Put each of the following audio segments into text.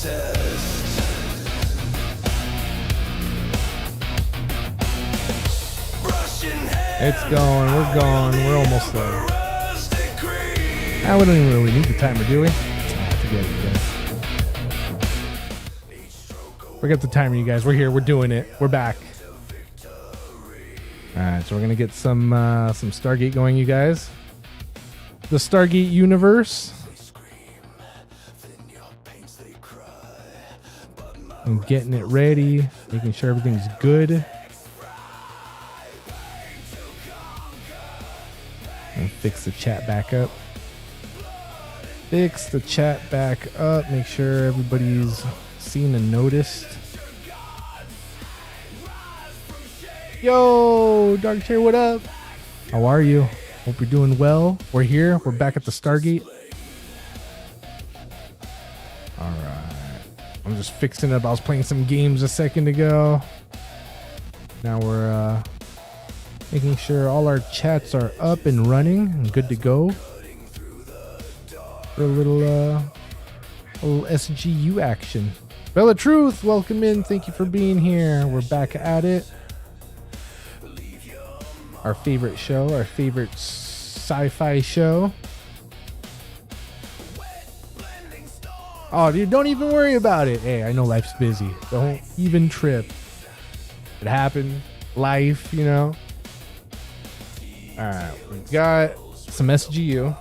It's going, we're going, we're almost there. We don't even really need the timer, do we? Forget it, guys. Forget the timer, you guys. We're here, we're doing it. We're back. Alright, so we're gonna get some Stargate going, you guys. The Stargate universe. I'm getting it ready, making sure everything's good. And fix the chat back up. Fix the chat back up. Make sure everybody's seen and noticed. Yo, Dark Chair, what up? How are you? Hope you're doing well. We're here. We're back at the Stargate. Alright. I'm just fixing it up. I was playing some games a second ago. Now we're making sure all our chats are up and running and good to go. For a little SGU action. Bella Truth, welcome in. Thank you for being here. We're back at it. Our favorite show, our favorite sci-fi show. Oh, dude, don't even worry about it. Hey, I know life's busy. Don't even trip. It happened. Life, you know. Alright, we got some SGU.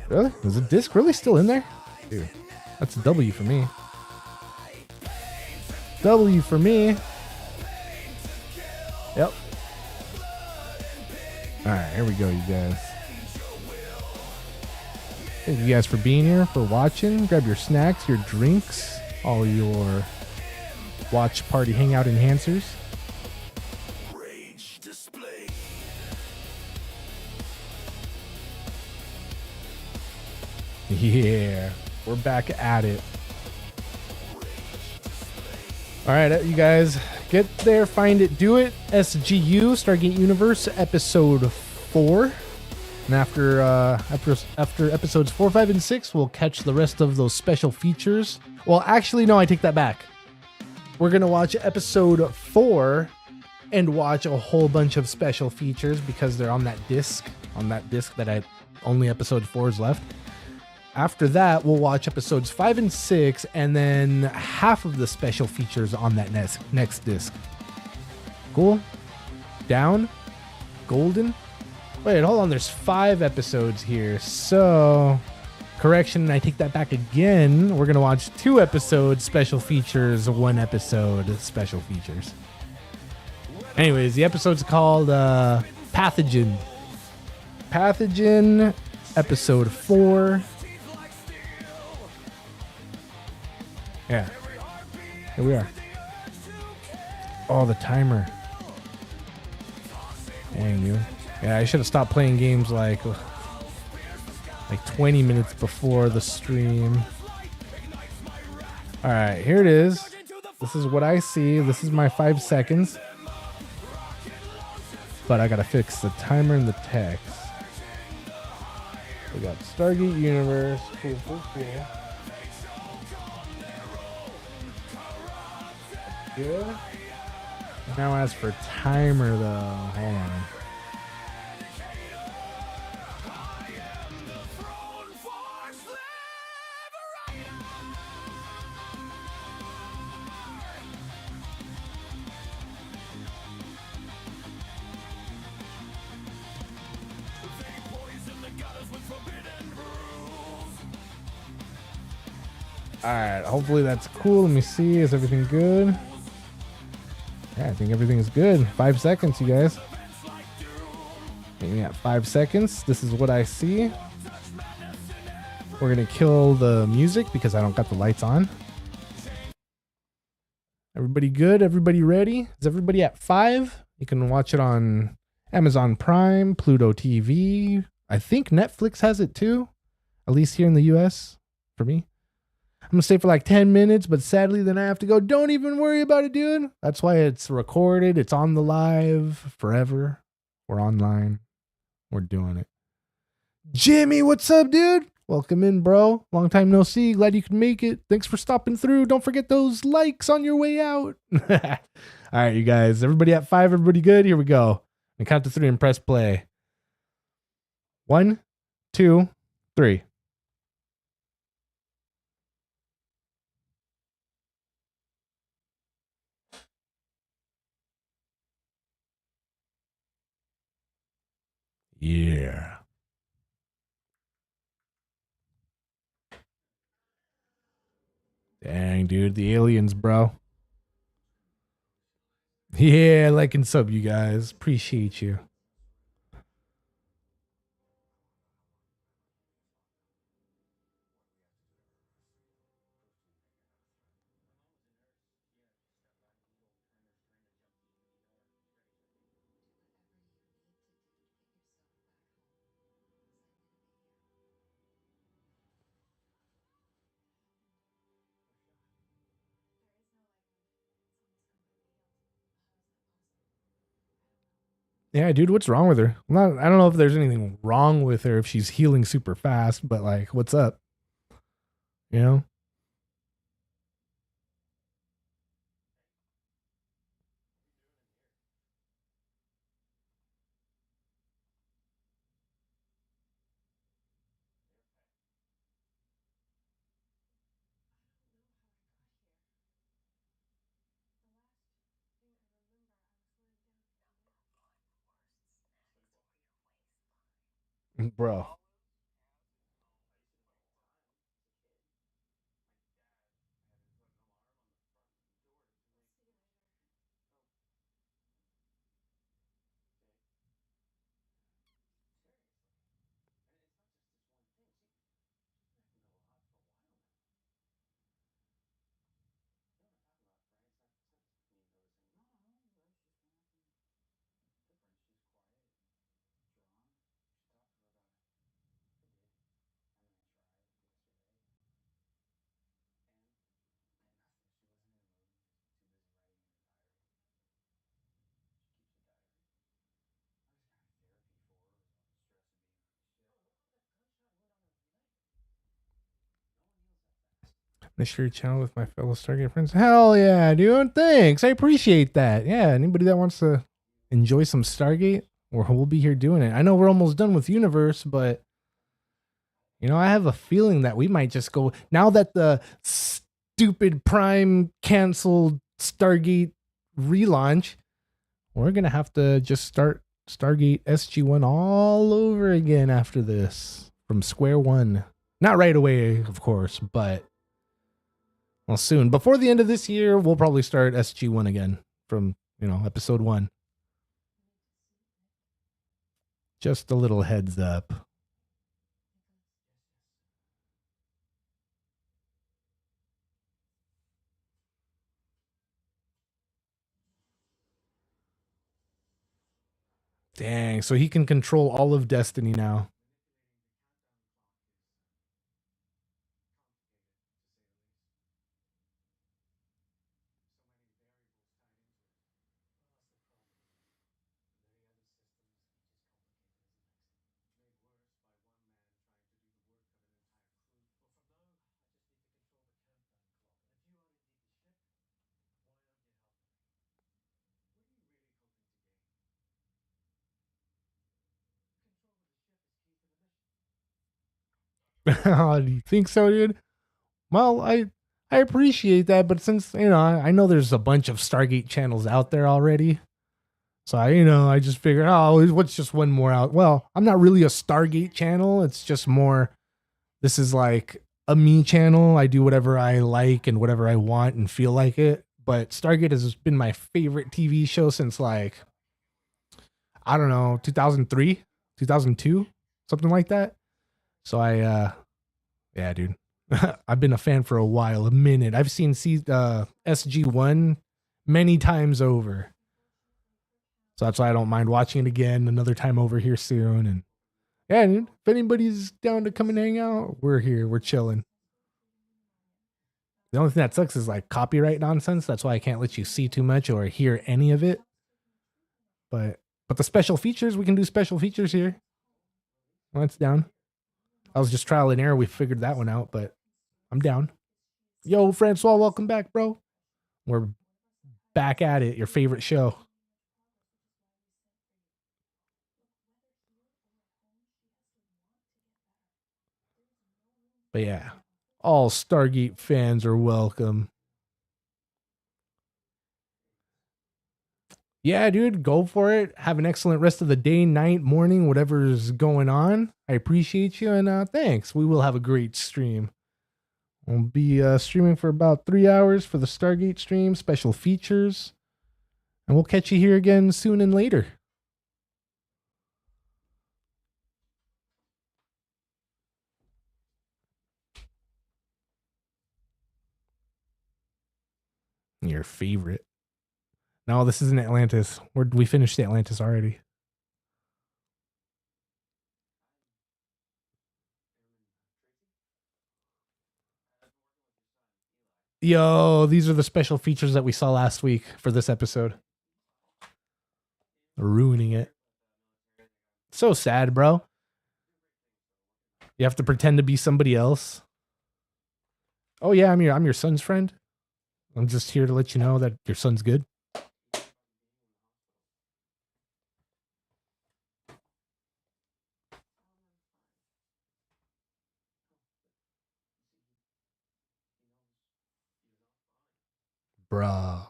Really? Is the disc really still in there? Dude, that's a W for me. W for me. Yep. Alright, here we go, you guys. Thank you guys for being here, for watching. Grab your snacks, your drinks, all your watch party hangout enhancers. Yeah, we're back at it. All right, you guys, get there, find it, do it. SGU, Stargate Universe, episode 4. And after episodes 4, 5, and 6, we'll catch the rest of those special features. Well, actually, no, I take that back. We're gonna watch episode 4 and watch a whole bunch of special features because they're on that disc. That only episode 4 is left. After that, we'll watch episodes 5 and 6, and then half of the special features on that next disc. Cool? Down? Golden? Wait, hold on. There's 5 episodes here. So, correction, I take that back again. We're going to watch 2 episodes, special features, 1 episode, special features. Anyways, the episode's called Pathogen. Pathogen, episode 4. Yeah, here we are. Oh, the timer. Dang you. Yeah, I should have stopped playing games like 20 minutes before the stream. All right, here it is. This is what I see. This is my 5 seconds. But I gotta fix the timer and the text. We got Stargate Universe. Cool. Good. Now as for timer though, hold on. Alright, hopefully that's cool. Let me see. Is everything good? Yeah, I think everything is good. 5 seconds, you guys. Yeah, 5 seconds. This is what I see. We're going to kill the music because I don't got the lights on. Everybody good? Everybody ready? Is everybody at 5? You can watch it on Amazon Prime, Pluto TV. I think Netflix has it too. At least here in the US, for me. I'm gonna stay for like 10 minutes, but sadly then I have to go. Don't even worry about it, dude. That's why it's recorded. It's on the live forever. We're online. We're doing it. Jimmy, what's up, dude? Welcome in, bro. Long time no see. Glad you could make it. Thanks for stopping through. Don't forget those likes on your way out. All right, you guys. Everybody at 5. Everybody good? Here we go. And count to 3 and press play. 1, 2, 3. Yeah. Dang, dude. The aliens, bro. Yeah, like and sub, you guys. Appreciate you. Yeah, dude, what's wrong with her? I don't know if there's anything wrong with her if she's healing super fast, but like, what's up? You know? Bro. I share your channel with my fellow Stargate friends. Hell yeah, dude. Thanks. I appreciate that. Yeah, anybody that wants to enjoy some Stargate, we'll be here doing it. I know we're almost done with Universe, but you know, I have a feeling that we might just go now that the stupid Prime canceled Stargate relaunch. We're gonna have to just start Stargate SG1 all over again after this from square one. Not right away, of course, but well, soon. Before the end of this year, we'll probably start SG1 again from, episode 1. Just a little heads up. Dang, so he can control all of Destiny now. Do you think so, dude? Well, I appreciate that, but since I know there's a bunch of Stargate channels out there already, so I just figured, oh, what's just one more out? Well, I'm not really a Stargate channel. It's just more. This is like a me channel. I do whatever I like and whatever I want and feel like it. But Stargate has been my favorite TV show since like I don't know 2003, 2002, something like that. So yeah, dude. I've been a fan for a while, a minute. I've seen SG1 many times over. So that's why I don't mind watching it again another time over here soon. And yeah, dude, if anybody's down to come and hang out, we're here. We're chilling. The only thing that sucks is like copyright nonsense. That's why I can't let you see too much or hear any of it. But the special features, we can do special features here. Well, that's down. I was just trial and error. We figured that one out, but I'm down. Yo, Francois, welcome back, bro. We're back at it. Your favorite show. But yeah, all Stargate fans are welcome. Yeah, dude, go for it. Have an excellent rest of the day, night, morning, whatever's going on. I appreciate you and thanks. We will have a great stream. We'll be streaming for about 3 hours for the Stargate stream, special features, and we'll catch you here again soon and later. Your favorite. No, this isn't Atlantis. We finished Atlantis already. Yo, these are the special features that we saw last week for this episode. Ruining it. So sad, bro. You have to pretend to be somebody else. Oh yeah, I'm your son's friend. I'm just here to let you know that your son's good. Bruh.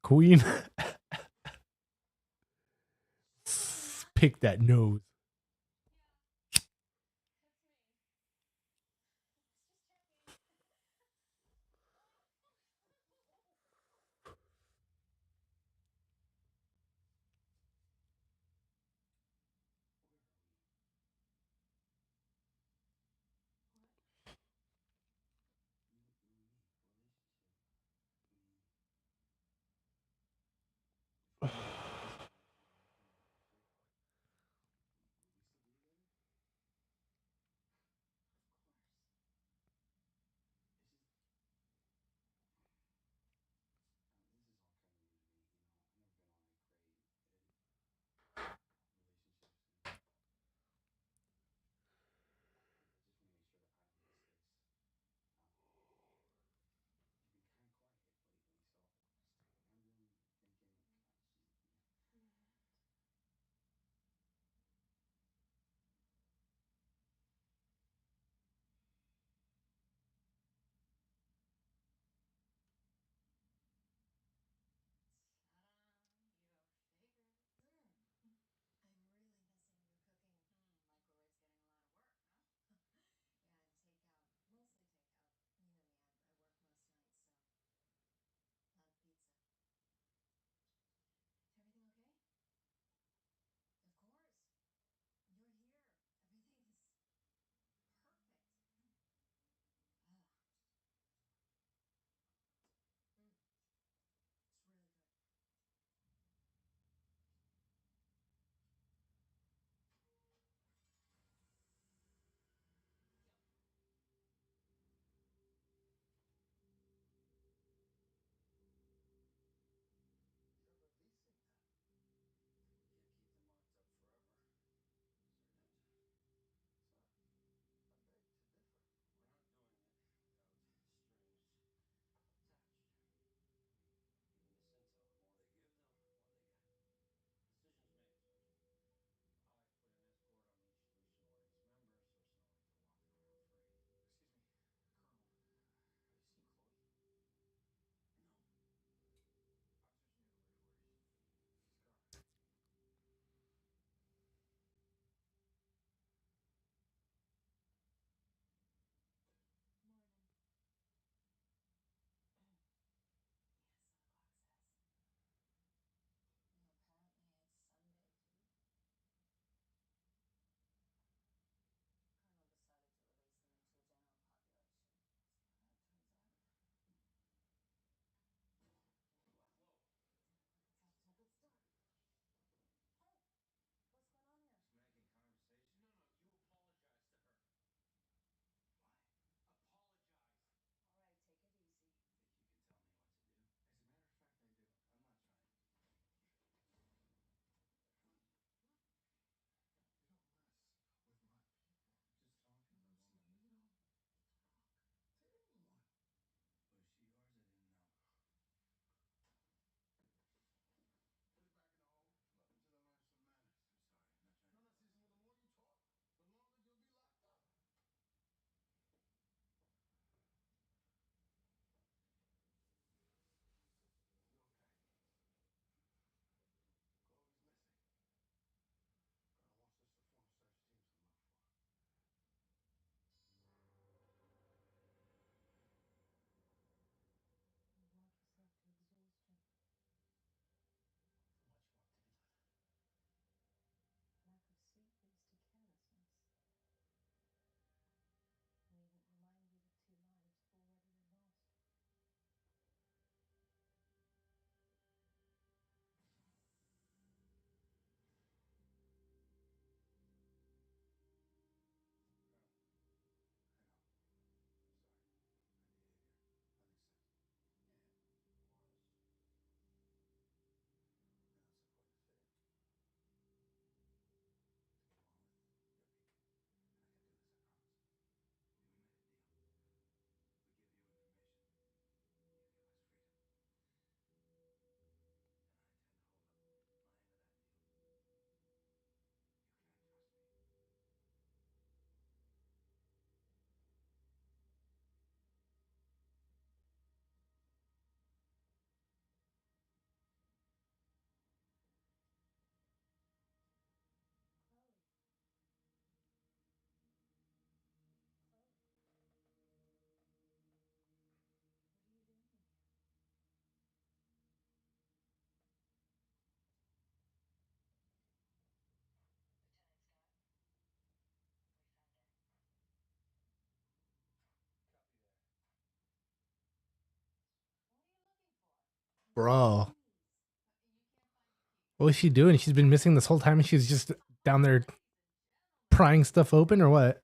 Queen. Pick that nose. Bro, what was she doing? She's been missing this whole time and she's just down there prying stuff open or what?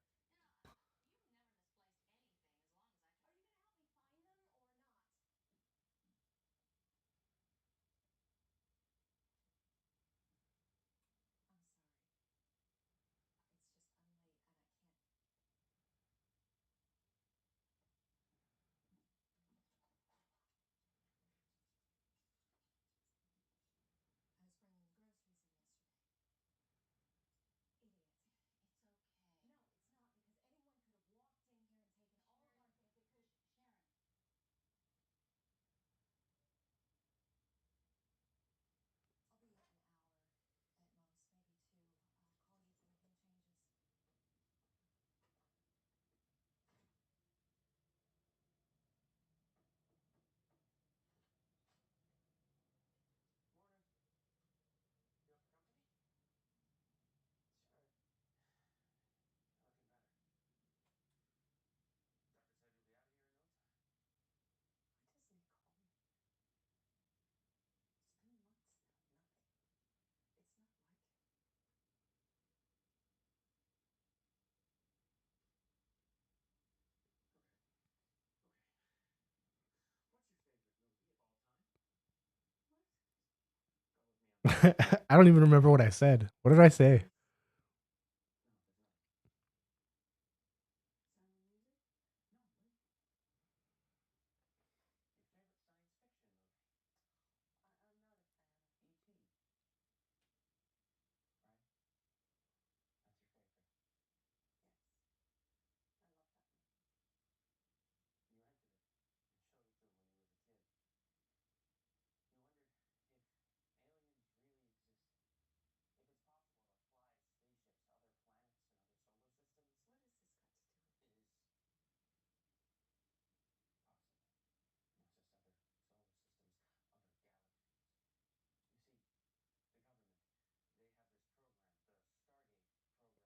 I don't even remember what I said. What did I say?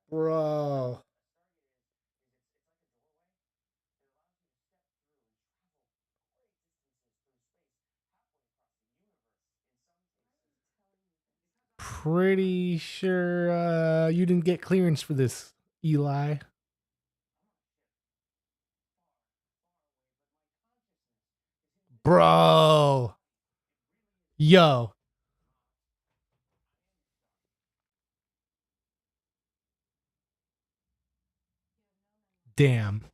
Bro. Pretty sure you didn't get clearance for this, Eli. Bro. Yo. Damn.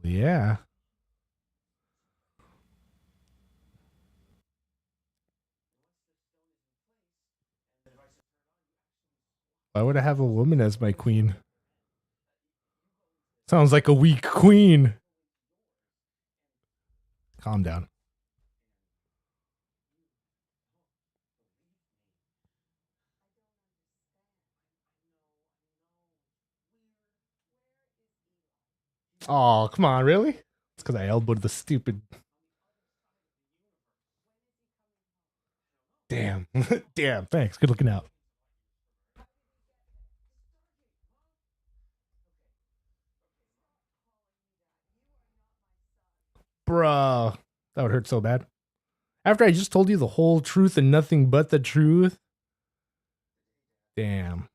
Yeah. Why would I have a woman as my queen? Sounds like a weak queen. Calm down. Oh, come on, really? It's because I elbowed the stupid. Damn. Damn. Thanks. Good looking out. Bro. That would hurt so bad. After I just told you the whole truth and nothing but the truth. Damn.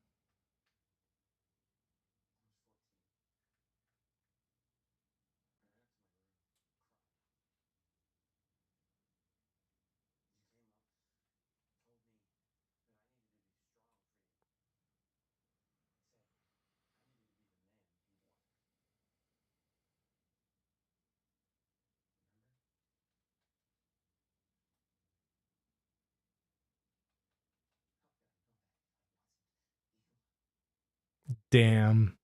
Damn.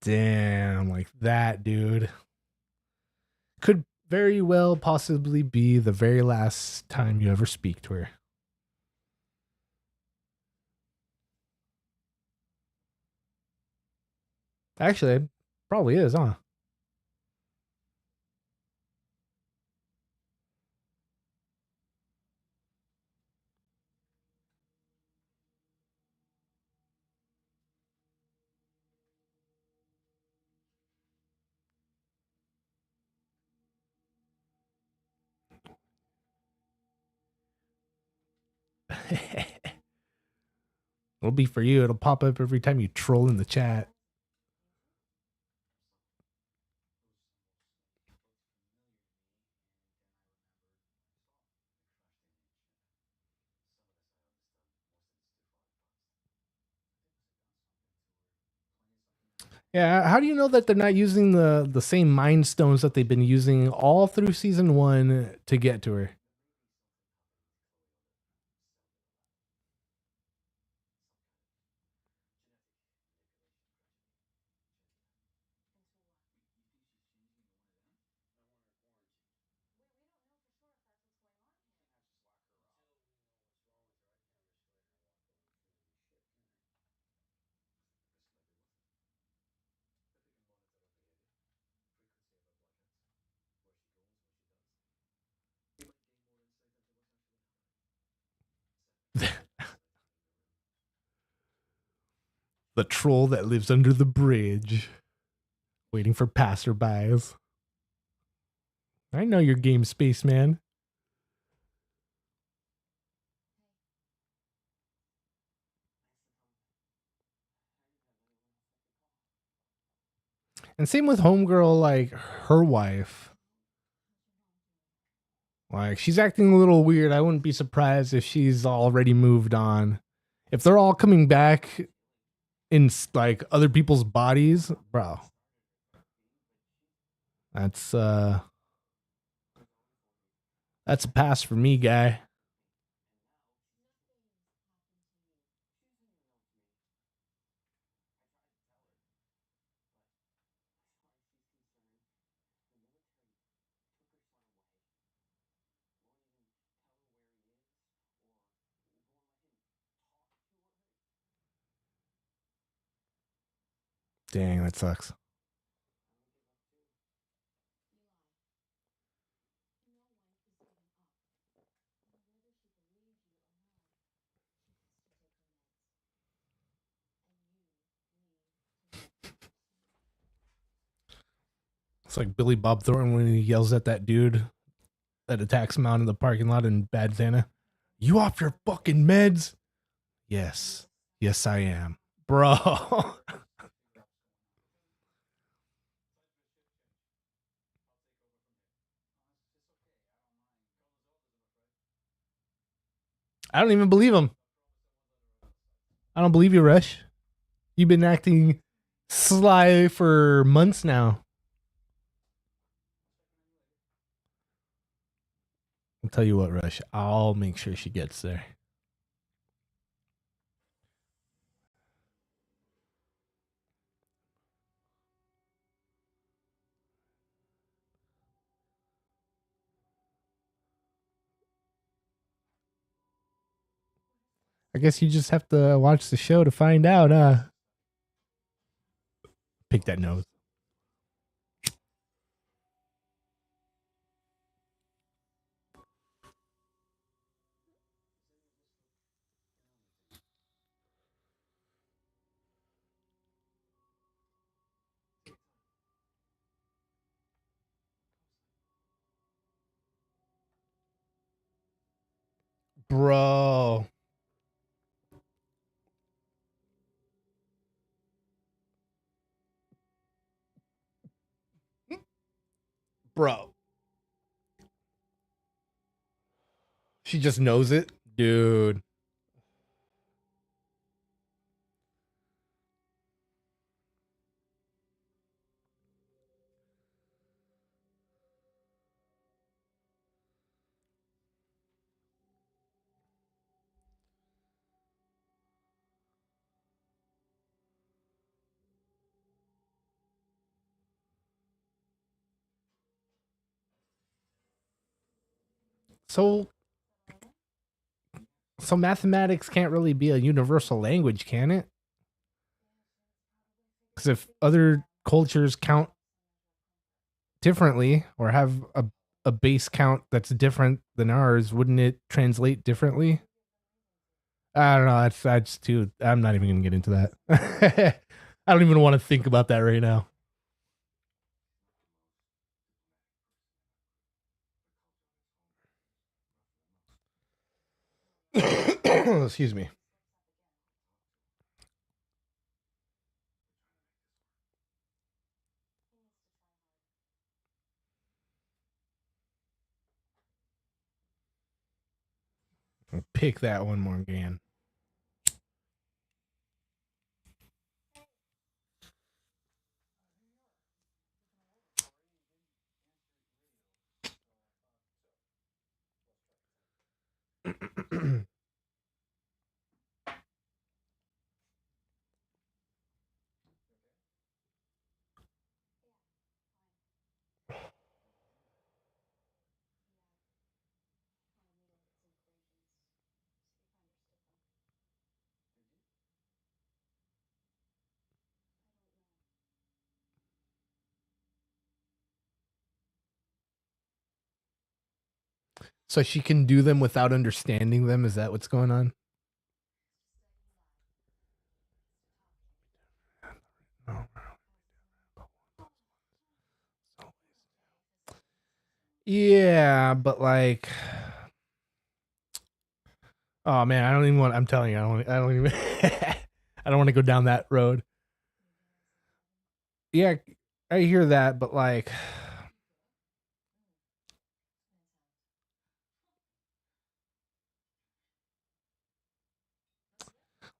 Damn, like that, dude. Could very well possibly be the very last time you ever speak to her. Actually, it probably is, huh? It'll be for you. It'll pop up every time you troll in the chat. Yeah, how do you know that they're not using the same mind stones that they've been using all through season 1 to get to her? The troll that lives under the bridge, waiting for passerbys. I know your game, spaceman. And same with Homegirl, like her wife. Like she's acting a little weird. I wouldn't be surprised if she's already moved on. If they're all coming back in like other people's bodies, bro. That's that's a pass for me, guy. Dang, that sucks. It's like Billy Bob Thornton when he yells at that dude that attacks him out in the parking lot in Bad Santa. You off your fucking meds? Yes. Yes, I am. Bro. I don't even believe him. I don't believe you, Rush. You've been acting sly for months now. I'll tell you what, Rush. I'll make sure she gets there. I guess you just have to watch the show to find out, Pick that nose. Bro. Bro. She just knows it. Dude. So so mathematics can't really be a universal language, can it? Because if other cultures count differently or have a base count that's different than ours, wouldn't it translate differently? I don't know. That's too. I'm not even gonna get into that. I don't even want to think about that right now. Excuse me. Pick that one, Morgan. So she can do them without understanding them. Is that what's going on? Yeah, but like, oh man, I don't even want. I'm telling you, I don't even. I don't want to go down that road. Yeah, I hear that, but like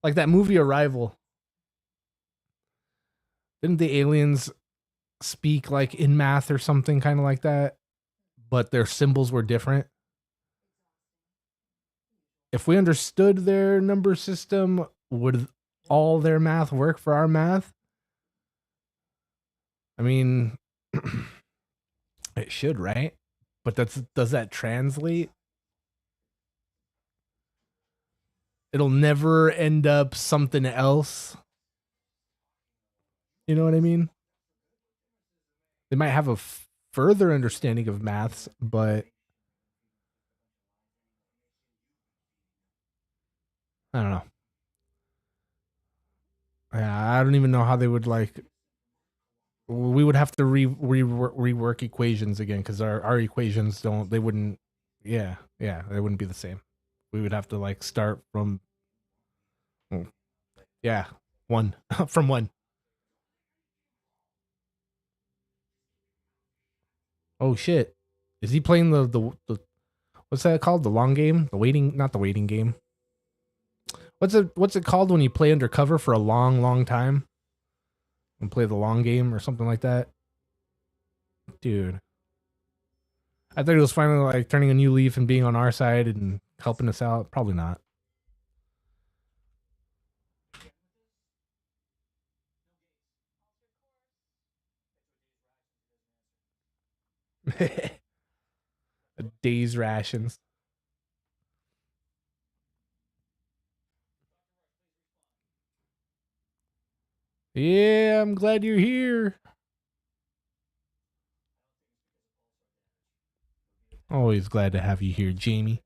that movie Arrival. Didn't the aliens speak like in math or something kind of like that? But their symbols were different. If we understood their number system, would all their math work for our math? I mean, it should, right? But does that translate? It'll never end up something else. You know what I mean? They might have a further understanding of maths, but I don't know. Yeah, I don't even know how they would like. We would have to rework equations again because our equations don't. They wouldn't. Yeah, yeah, they wouldn't be the same. We would have to like start from. Yeah, one from one. Oh shit! Is he playing the what's that called? The long game? The waiting? Not the waiting game. What's it called when you play undercover for a long time and play the long game or something like that? Dude, I thought he was finally like turning a new leaf and being on our side and helping us out. Probably not. A day's rations. Yeah, I'm glad you're here. Always glad to have you here, Jamie.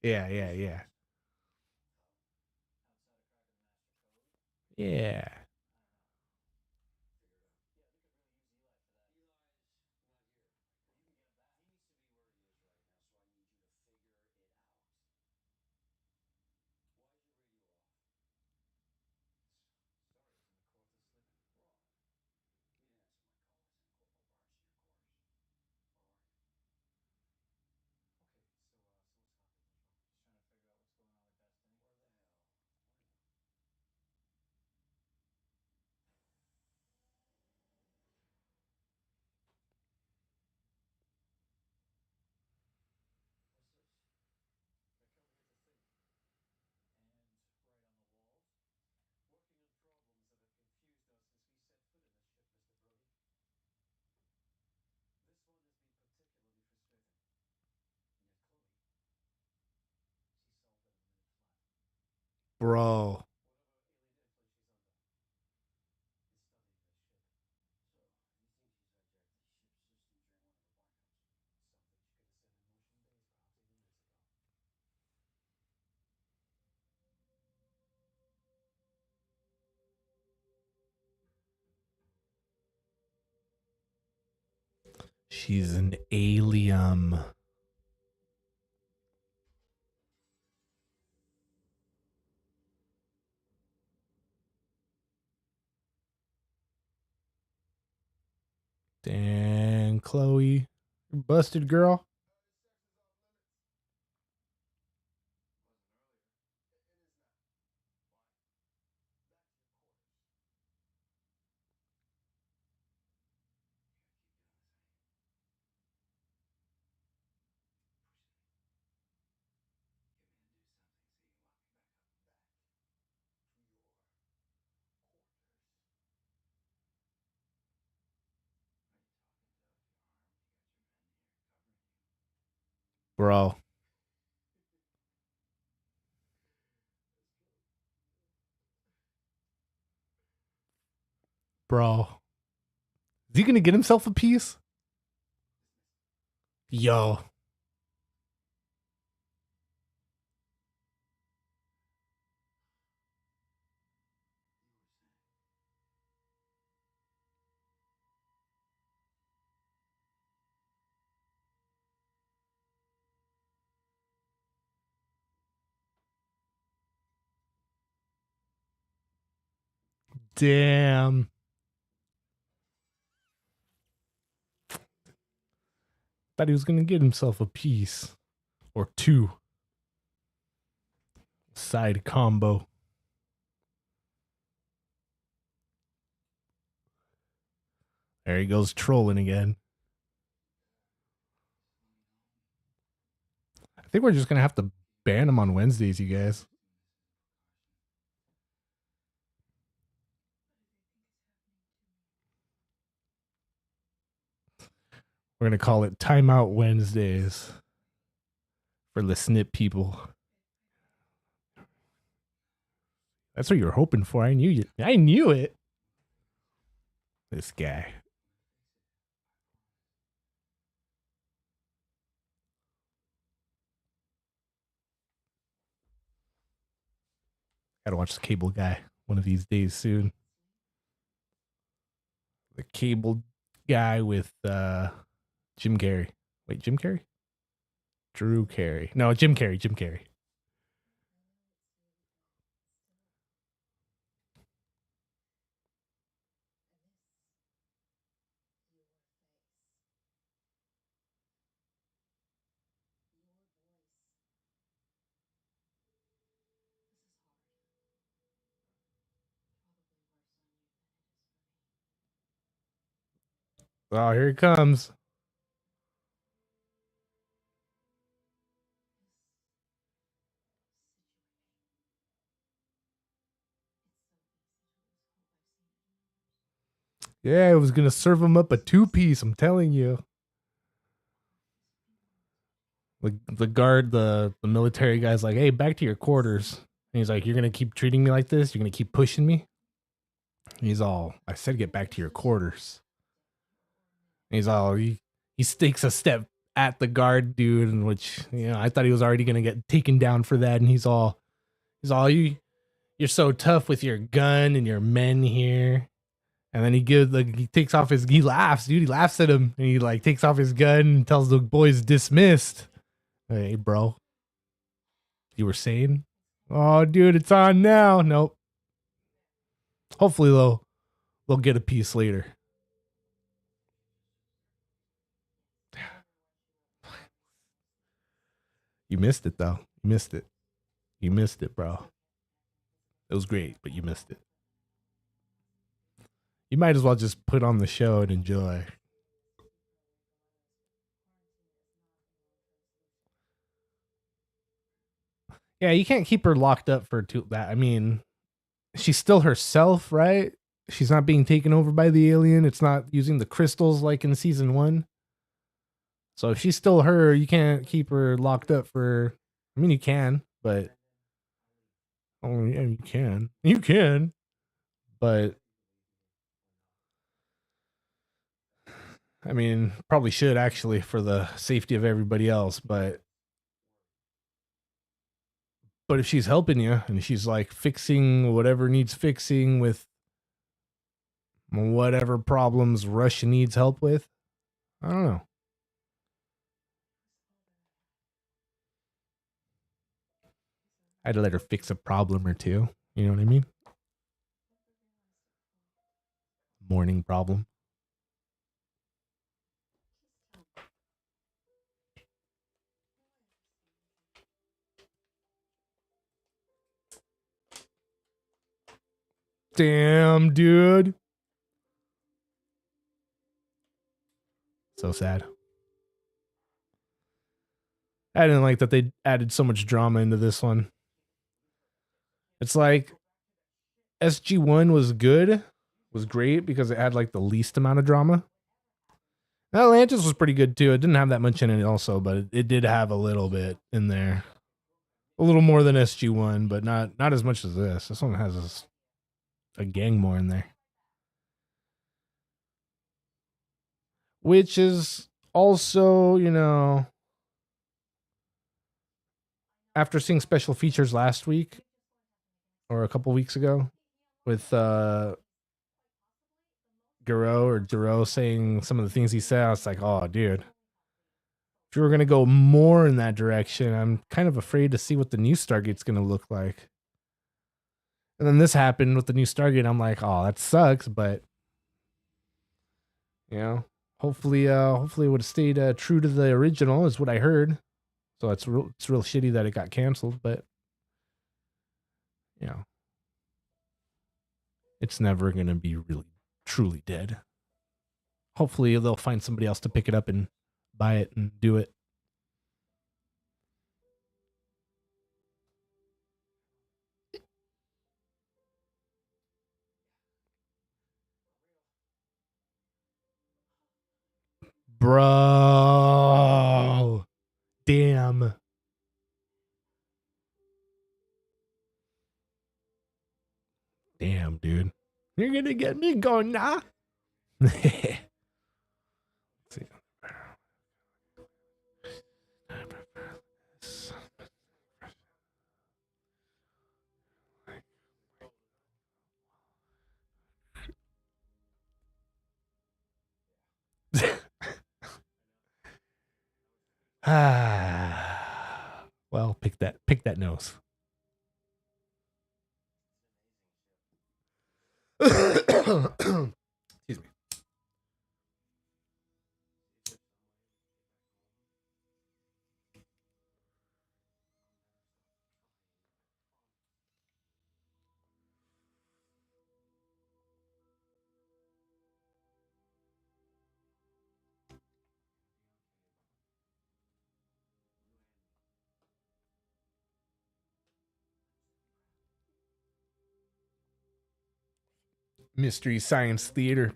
Yeah, yeah, yeah. Yeah. Bro. She's an alien. Damn, Chloe. You're busted, girl. Bro. Bro. Is he gonna get himself a piece? Yo. Damn. Thought he was gonna get himself a piece. Or two. Side combo. There he goes trolling again. I think we're just gonna have to ban him on Wednesdays, you guys. We're gonna call it Timeout Wednesdays for the snip people. That's what you were hoping for. I knew you. I knew it. This guy. Gotta watch the cable guy one of these days soon. The cable guy with Jim Carrey. Wait, Jim Carrey? Drew Carey. No, Jim Carrey. Jim Carrey. Oh, here he comes. Yeah, I was gonna serve him up a two-piece. I'm telling you. The guard, the military guy's like, "Hey, back to your quarters." And he's like, "You're gonna keep treating me like this? You're gonna keep pushing me?" And he's all, "I said get back to your quarters." And he's all, he takes a step at the guard dude, in which I thought he was already gonna get taken down for that. And he's all, you're so tough with your gun and your men here. And then he takes off he laughs, dude. He laughs at him, and he like takes off his gun and tells the boys dismissed. Hey, bro, you were saying? Oh, dude, it's on now. Nope. Hopefully they'll get a piece later. You missed it though. You missed it. You missed it, bro. It was great, but you missed it. You might as well just put on the show and enjoy. Yeah, you can't keep her locked up for too that. I mean, she's still herself, right? She's not being taken over by the alien. It's not using the crystals like in season 1. So if she's still her, you can't keep her locked up for. I mean, you can, but Oh, yeah, you can. You can. But I mean, probably should actually for the safety of everybody else. But if she's helping you and she's like fixing whatever needs fixing with whatever problems Russia needs help with, I don't know. I'd let her fix a problem or two. You know what I mean? Morning problem. Damn, dude. So sad. I didn't like that they added so much drama into this one. It's like SG1 was good, was great because it had like the least amount of drama. Atlantis was pretty good too. It didn't have that much in it also, but it did have a little bit in there. A little more than SG1, but not as much as this. This one has a gang more in there. Which is also, you know, after seeing special features last week or a couple weeks ago with Giro saying some of the things he said, I was like, oh, dude. If you were going to go more in that direction, I'm kind of afraid to see what the new Stargate's going to look like. And then this happened with the new Stargate. I'm like, oh, that sucks, but you know, hopefully it would have stayed true to the original, is what I heard. So it's real shitty that it got canceled, but you know, it's never going to be really truly dead. Hopefully they'll find somebody else to pick it up and buy it and do it. Bro. Damn. Damn, dude. You're going to get me going, nah. See. Well, pick that nose. Excuse me. Mystery Science Theater.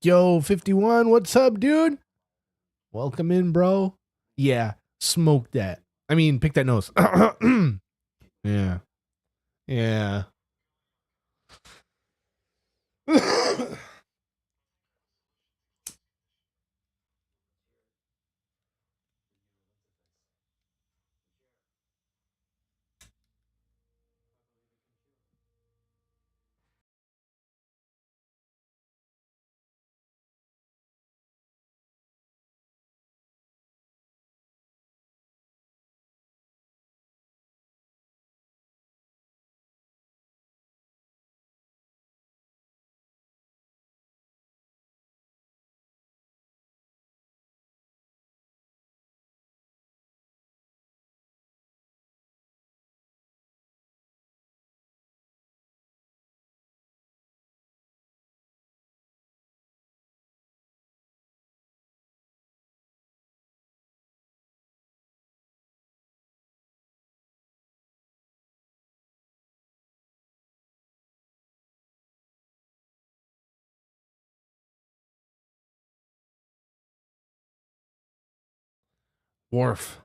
Yo, 51, what's up, dude? Welcome in, bro. Yeah, smoke that. I mean, pick that nose. Yeah. Yeah. Worf.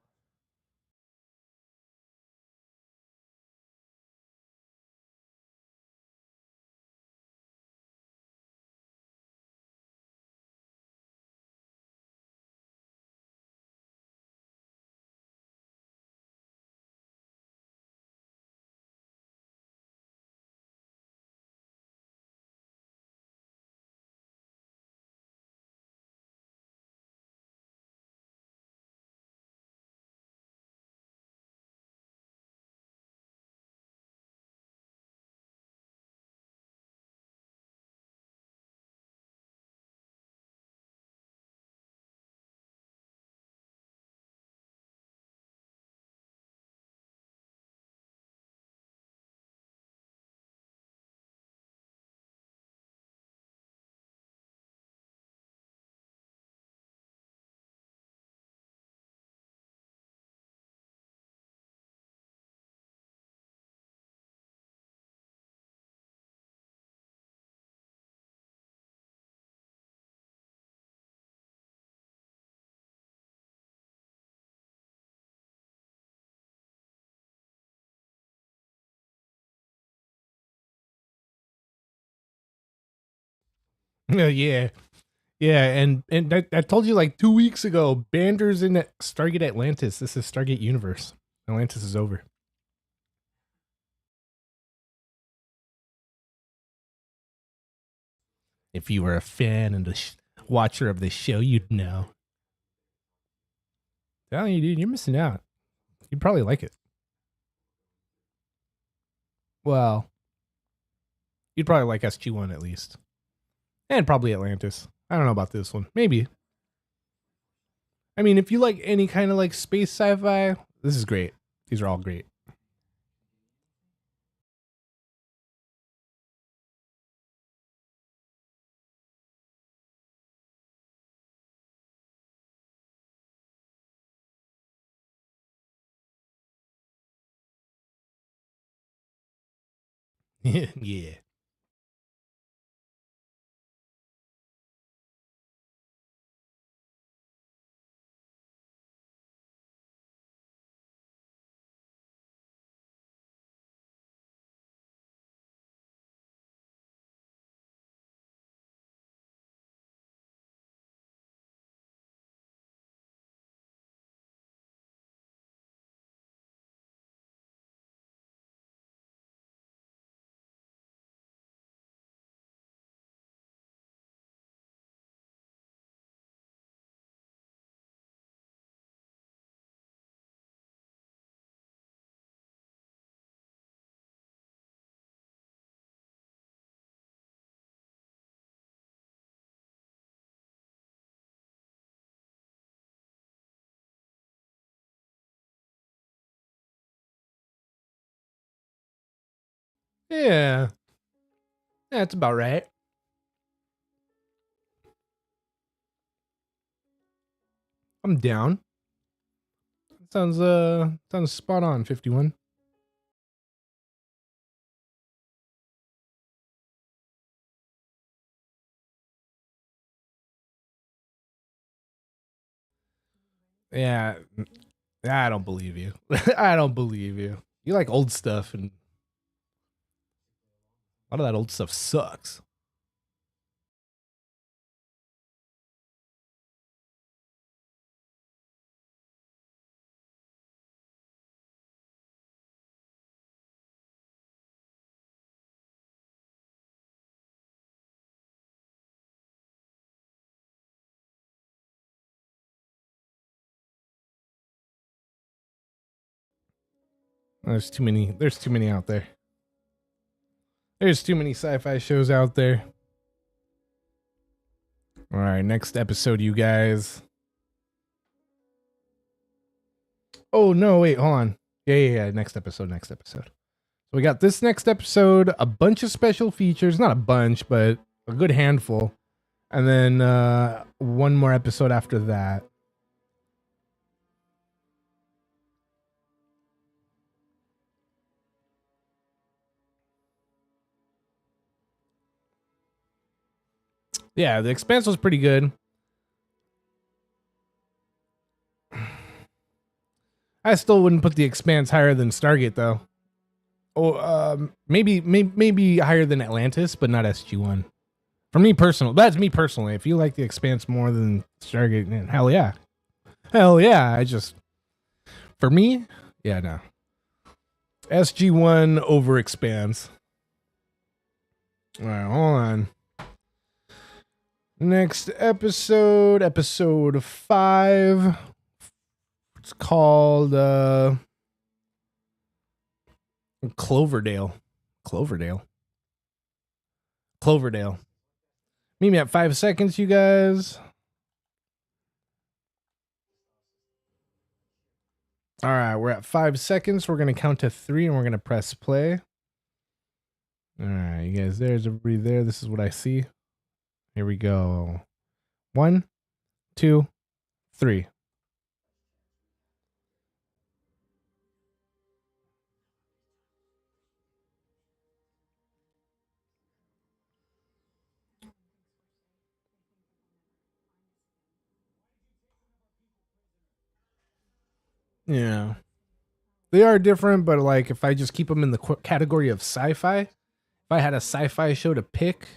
Yeah. Yeah, and I told you like 2 weeks ago, Bander's in Stargate Atlantis. This is Stargate Universe. Atlantis is over. If you were a fan and a watcher of the show, you'd know. Telling you, dude, you're missing out. You'd probably like it. Well, you'd probably like SG1 at least. And probably Atlantis. I don't know about this one. Maybe. I mean, if you like any kind of like space sci-fi, this is great. These are all great. Yeah. Yeah. That's about right. I'm down. Sounds spot on, 51. Yeah. I don't believe you. I don't believe you. You like old stuff, and a lot of that old stuff sucks. There's too many. There's too many out there. There's too many sci-fi shows out there. All right, next episode, you guys. Oh no, wait, hold on. Yeah. Next episode. Next episode. So we got this next episode, a bunch of special features. Not a bunch, but a good handful. And then one more episode after that. Yeah, The Expanse was pretty good. I still wouldn't put the Expanse higher than Stargate though. Oh, maybe higher than Atlantis, but not SG-1. For me personal, that's me personally. If you like the Expanse more than Stargate, then hell yeah, hell yeah. For me, yeah, no. SG-1 over Expanse. All right, hold on. Next episode 5. It's called Cloverdale. Meet me at 5 seconds, you guys. All right, we're at 5 seconds. We're going to count to 3 and we're going to press play. All right, you guys, there's everybody there. This is what I see. Here we go. 1, 2, 3. Yeah. They are different, but like if I just keep them in the category of sci-fi, if I had a sci-fi show to pick,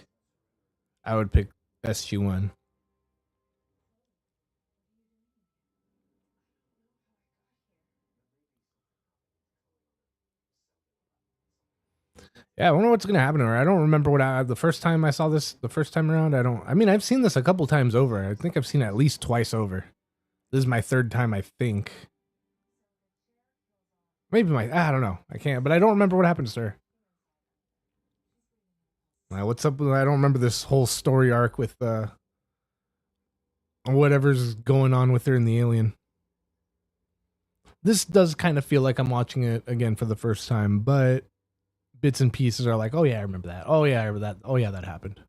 I would pick SG-1. Yeah, I wonder what's gonna happen to her. I don't remember the first time I saw this. The first time around, I mean, I've seen this a couple times over. I think I've seen it at least twice over. This is my 3rd time, I think. Maybe I don't know. I can't, but I don't remember what happens to her. What's up? I don't remember this whole story arc with whatever's going on with her in the Alien. This does kind of feel like I'm watching it again for the first time, but bits and pieces are like, oh yeah, I remember that. Oh yeah, I remember that. Oh yeah, that happened.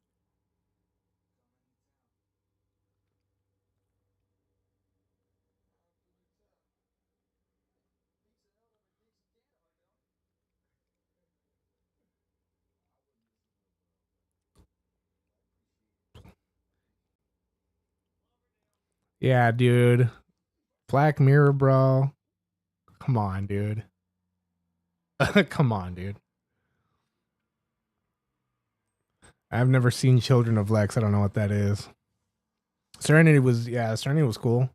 Yeah, dude. Black Mirror, bro. Come on, dude. Come on, dude. I've never seen Children of Lex. I don't know what that is. Serenity was cool.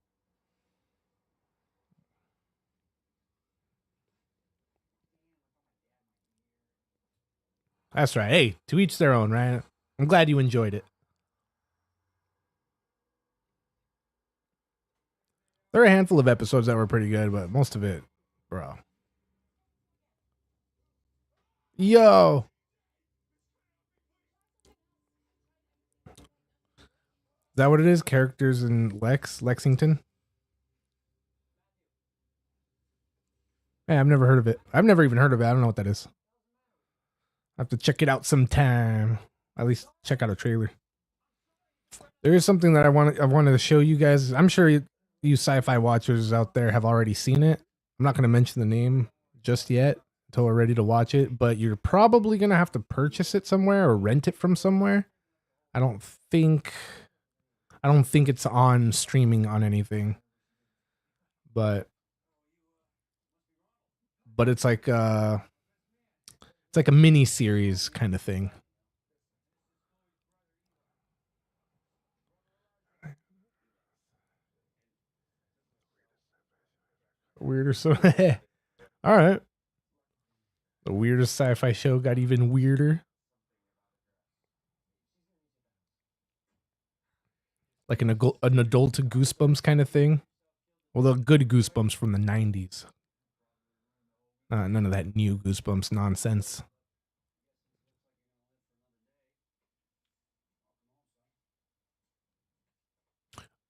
That's right. Hey, to each their own, right? I'm glad you enjoyed it. There are a handful of episodes that were pretty good, but most of it, bro. Yo. Is that what it is? Characters in Lexington? Hey, I've never heard of it. I've never even heard of it. I don't know what that is. I have to check it out sometime. At least check out a trailer. There is something that I wanted to show you guys. I'm sure you sci-fi watchers out there have already seen it. I'm not going to mention the name just yet until we're ready to watch it, but you're probably going to have to purchase it somewhere or rent it from somewhere. I don't think it's on streaming on anything. But it's like a mini series kind of thing. Weirder so all right. The weirdest sci-fi show got even weirder. Like an adult Goosebumps kind of thing. Well, the good Goosebumps from the 90s. None of that new Goosebumps nonsense.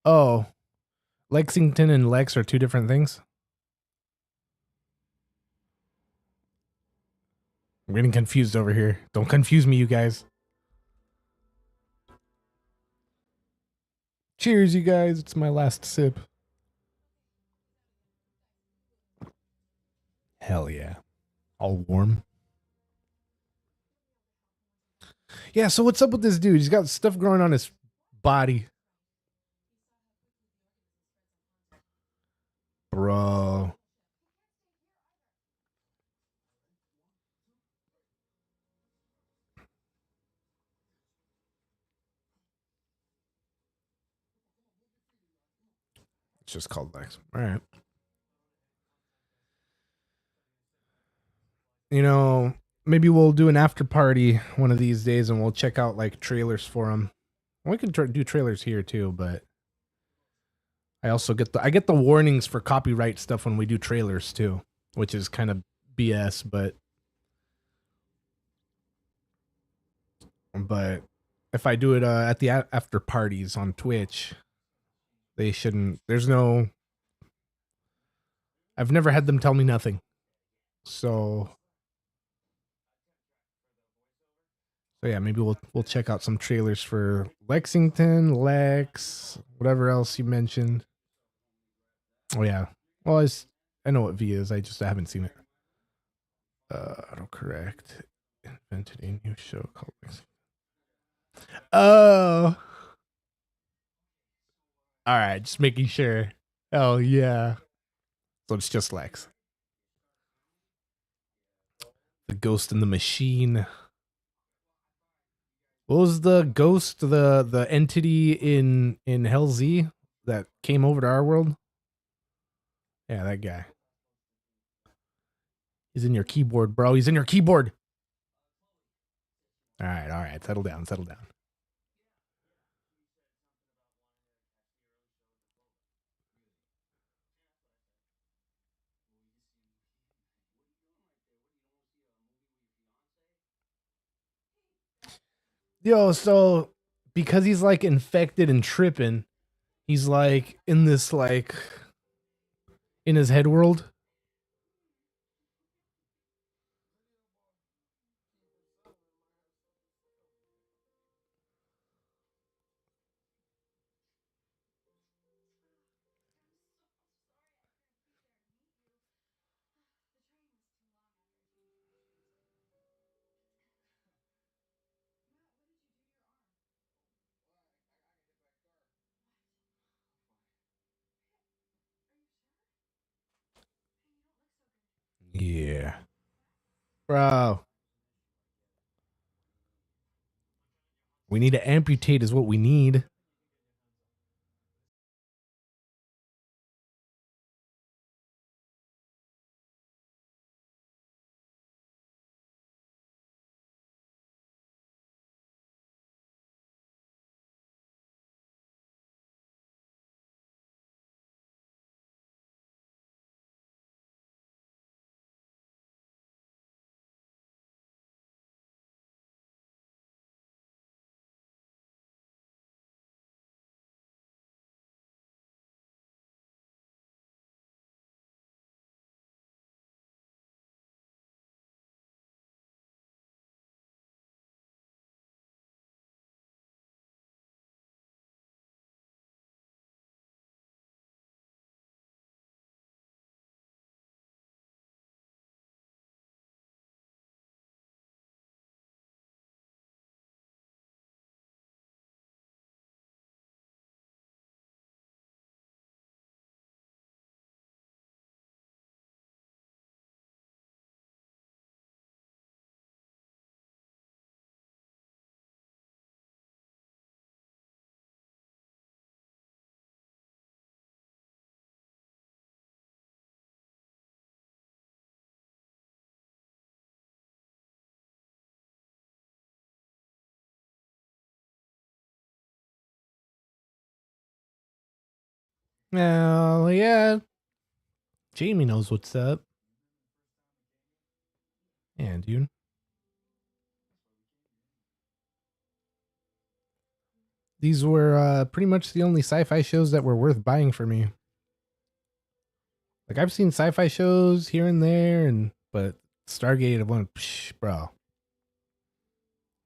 Oh, Lexington and Lex are 2 different things? I'm getting confused over here. Don't confuse me, you guys. Cheers, you guys. It's my last sip. Hell yeah. All warm. Yeah, so what's up with this dude? He's got stuff growing on his body. Bro. It's just called Lex. All right. You know, maybe we'll do an after party one of these days, and we'll check out like trailers for them. We can do trailers here too, but I also get the warnings for copyright stuff when we do trailers too, which is kind of BS, but if I do it at the after parties on Twitch, they shouldn't. There's no. I've never had them tell me nothing, so yeah, maybe we'll check out some trailers for Lexington, Lex, whatever else you mentioned. Oh yeah, well I know what V is. I just haven't seen it. Autocorrect invented a new show called Lexington. Oh, all right, just making sure. Oh yeah, so it's just Lex. The Ghost in the Machine. What was the ghost, the entity in Hell Z that came over to our world? Yeah, that guy. He's in your keyboard, bro. He's in your keyboard. All right. Settle down. Yo, so because he's like infected and tripping, he's like in this like in his head world. Yeah. Bro. We need to amputate is what we need. Well, yeah. Jamie knows what's up. Yeah, dude. These were pretty much the only sci-fi shows that were worth buying for me. Like I've seen sci-fi shows here and there, but Stargate, I went, bro.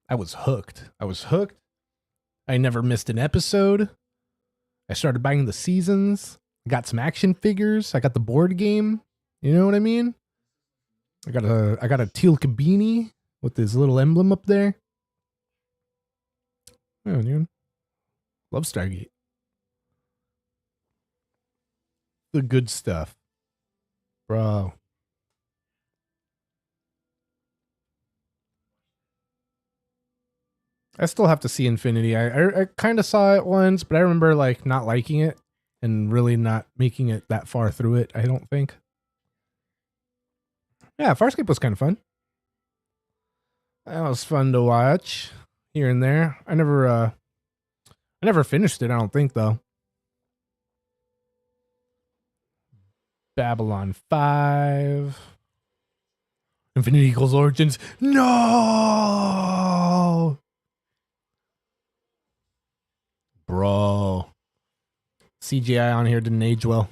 I was hooked. I never missed an episode. I started buying the seasons. I got some action figures. I got the board game. You know what I mean? I got a teal cabini with this little emblem up there. Oh, dude. Love Stargate. The good stuff. Bro. I still have to see Infinity. I kind of saw it once, but I remember like not liking it. and really not making it that far through it, I don't think. Yeah, Farscape was kind of fun. That was fun to watch here and there. I never finished it, I don't think though. Babylon 5. Infinity Equals Origins. No! Bro. CGI on here didn't age well.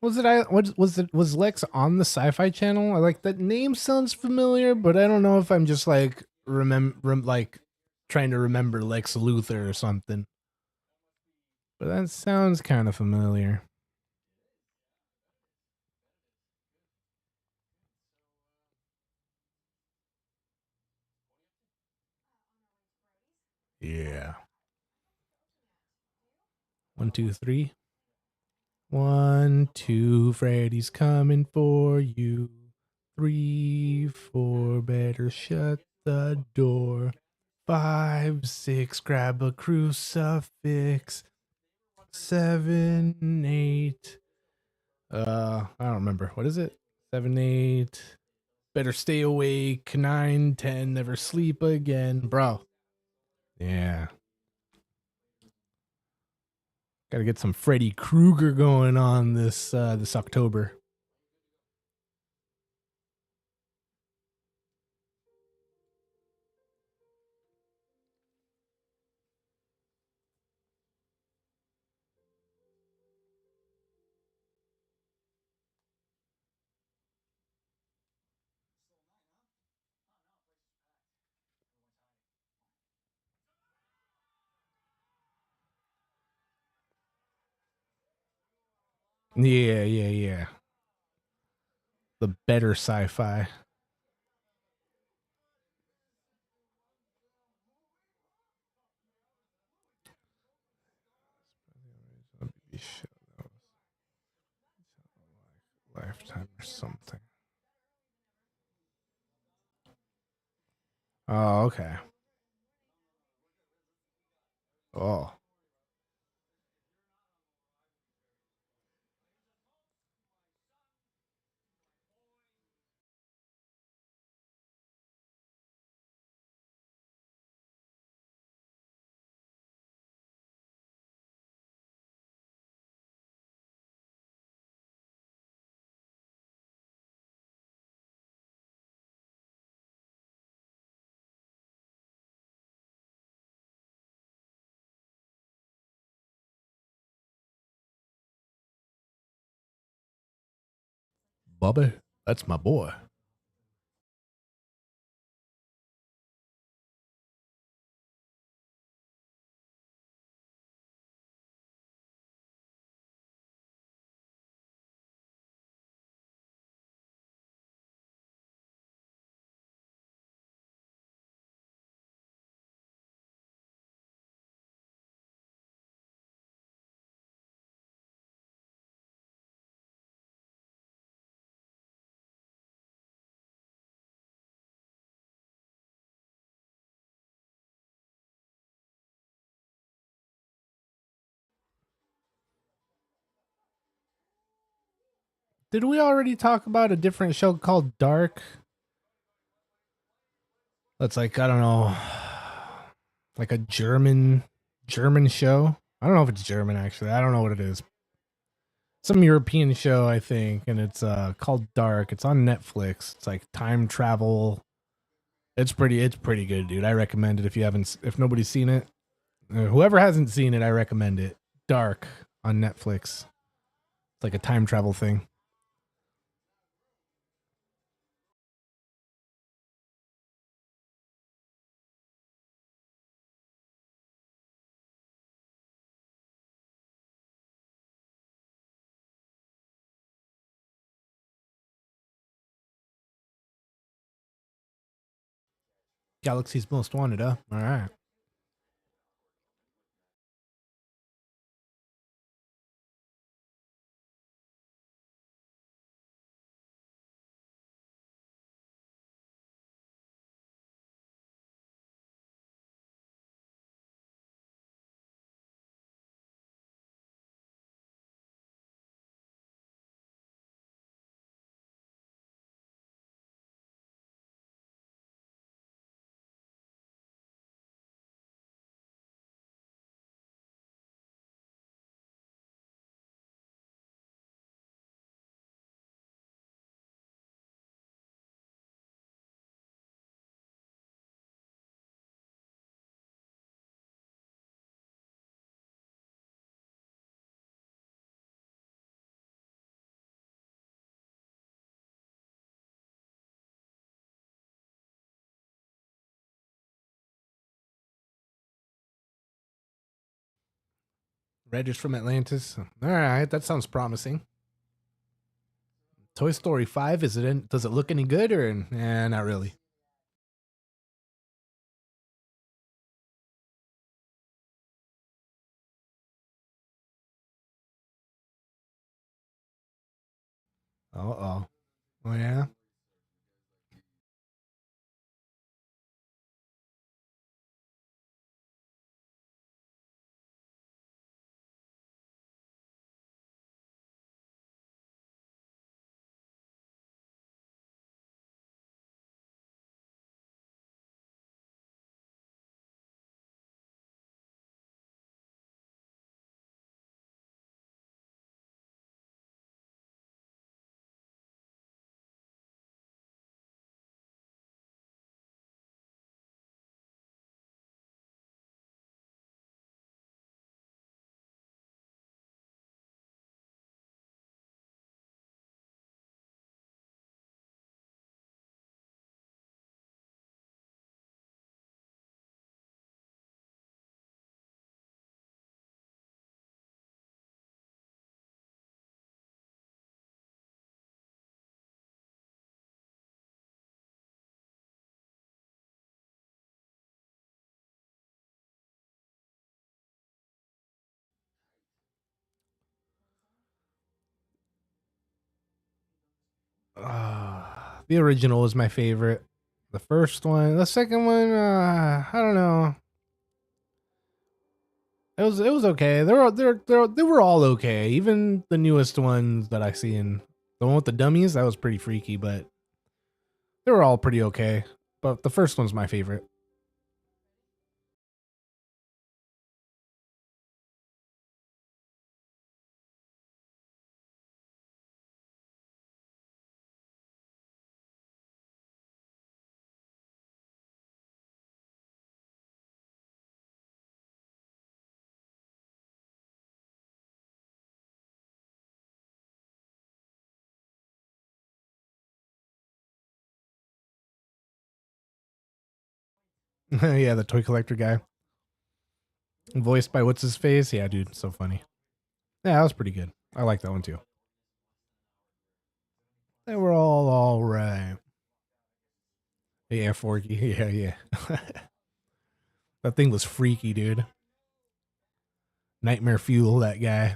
Was Lex on the Sci-Fi Channel? I like that name sounds familiar, but I don't know if I'm just like like trying to remember Lex Luthor or something. But that sounds kind of familiar. Yeah. 1, 2, 3. 1, 2, Freddy's coming for you. 3, 4, better shut the door. 5, 6, grab a crucifix. 7, 8. I don't remember. What is it? 7, 8. Better stay awake. 9, 10. Never sleep again, bro. Yeah. Got to get some Freddy Krueger going on this October. Yeah, yeah, yeah. The better sci-fi. Lifetime or something. Oh, okay. Oh. Bubba, that's my boy. Did we already talk about a different show called Dark? That's like, I don't know, like a German show. I don't know if it's German actually. I don't know what it is. Some European show, I think, and it's called Dark. It's on Netflix. It's like time travel. It's pretty good, dude. I recommend it if nobody's seen it. Whoever hasn't seen it, I recommend it. Dark on Netflix. It's like a time travel thing. Galaxy's Most Wanted, huh? All right. Red is from Atlantis. All right, that sounds promising. Toy Story 5, is it in? Does it look any good or not really? Uh-oh. Oh yeah. The original was my favorite. The first one, the second one, I don't know. It was okay. They were all okay. Even the newest ones that I seen, the one with the dummies, that was pretty freaky, but they were all pretty okay. But the first one's my favorite. Yeah, the toy collector guy, voiced by what's his face. Yeah, dude, so funny. Yeah, that was pretty good. I like that one too. They were all right. Yeah, Forky. Yeah, yeah. That thing was freaky, dude. Nightmare fuel, that guy.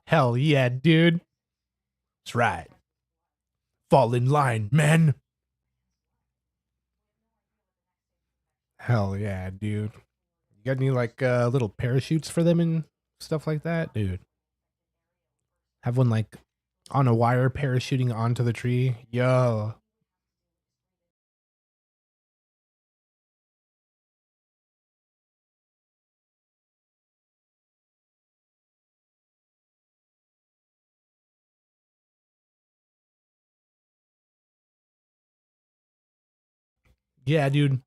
Hell yeah, dude. That's right. Fall in line, men. Hell yeah, dude. You got any like little parachutes for them and stuff like that, dude? Have one like on a wire parachuting onto the tree. Yo. Yeah, dude.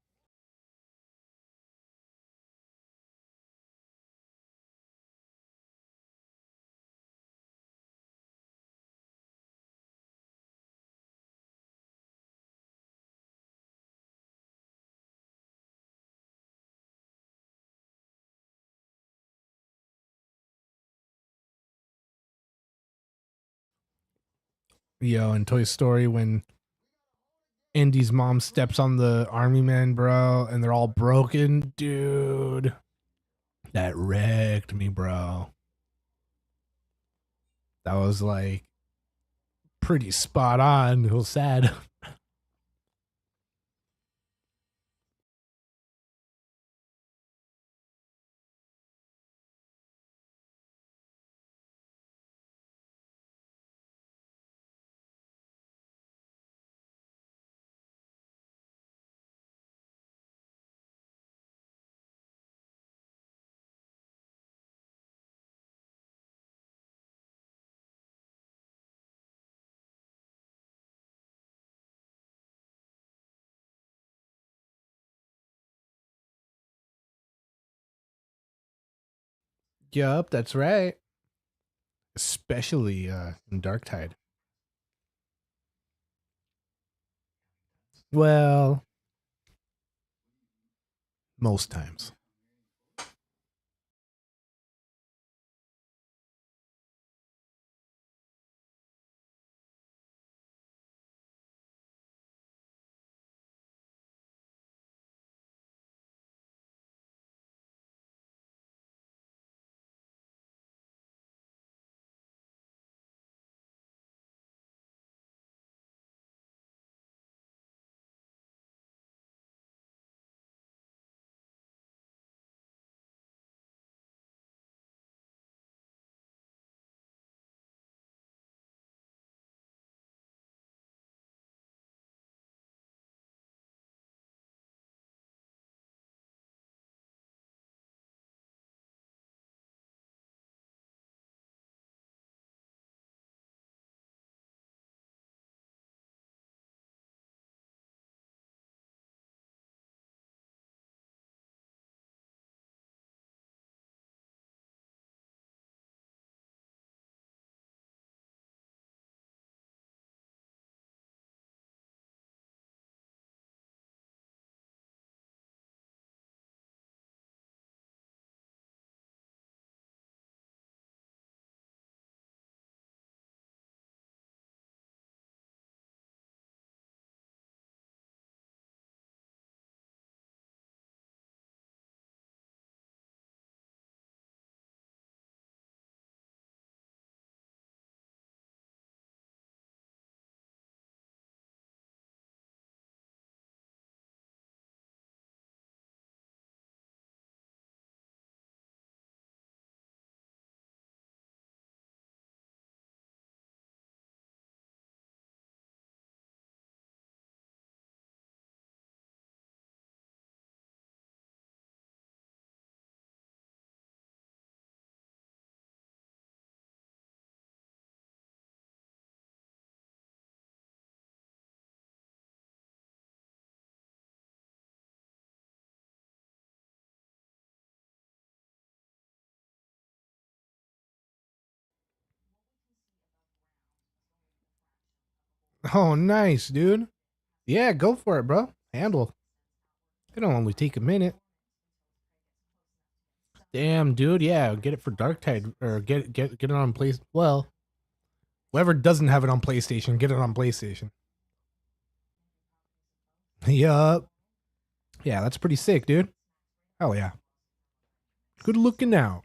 Yo, in Toy Story when Indy's mom steps on the army men, bro, and they're all broken, dude. That wrecked me, bro. That was like pretty spot on. It was sad. Yup, that's right. Especially in Dark Tide. Well, most times. Oh, nice, dude. Yeah, go for it, bro. Handle. It'll only take a minute. Damn, dude. Yeah, get it for Dark Tide or get it on place. Well, whoever doesn't have it on PlayStation, get it on PlayStation. Yup. Yeah, that's pretty sick, dude. Hell yeah. Good looking out.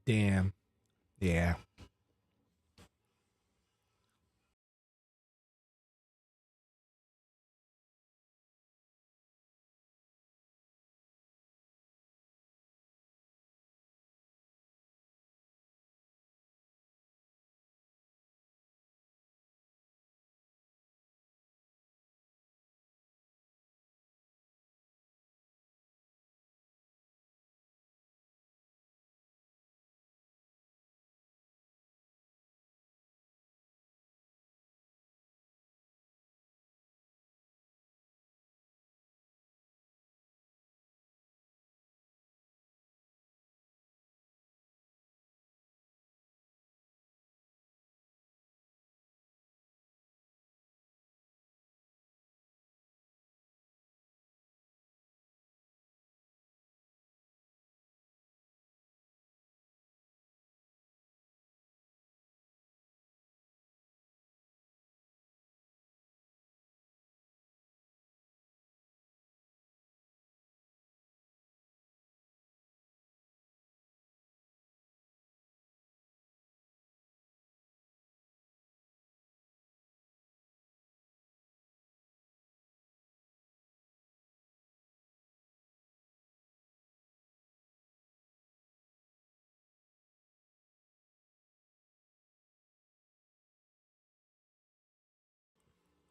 Damn. Yeah.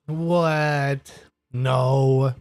What? No.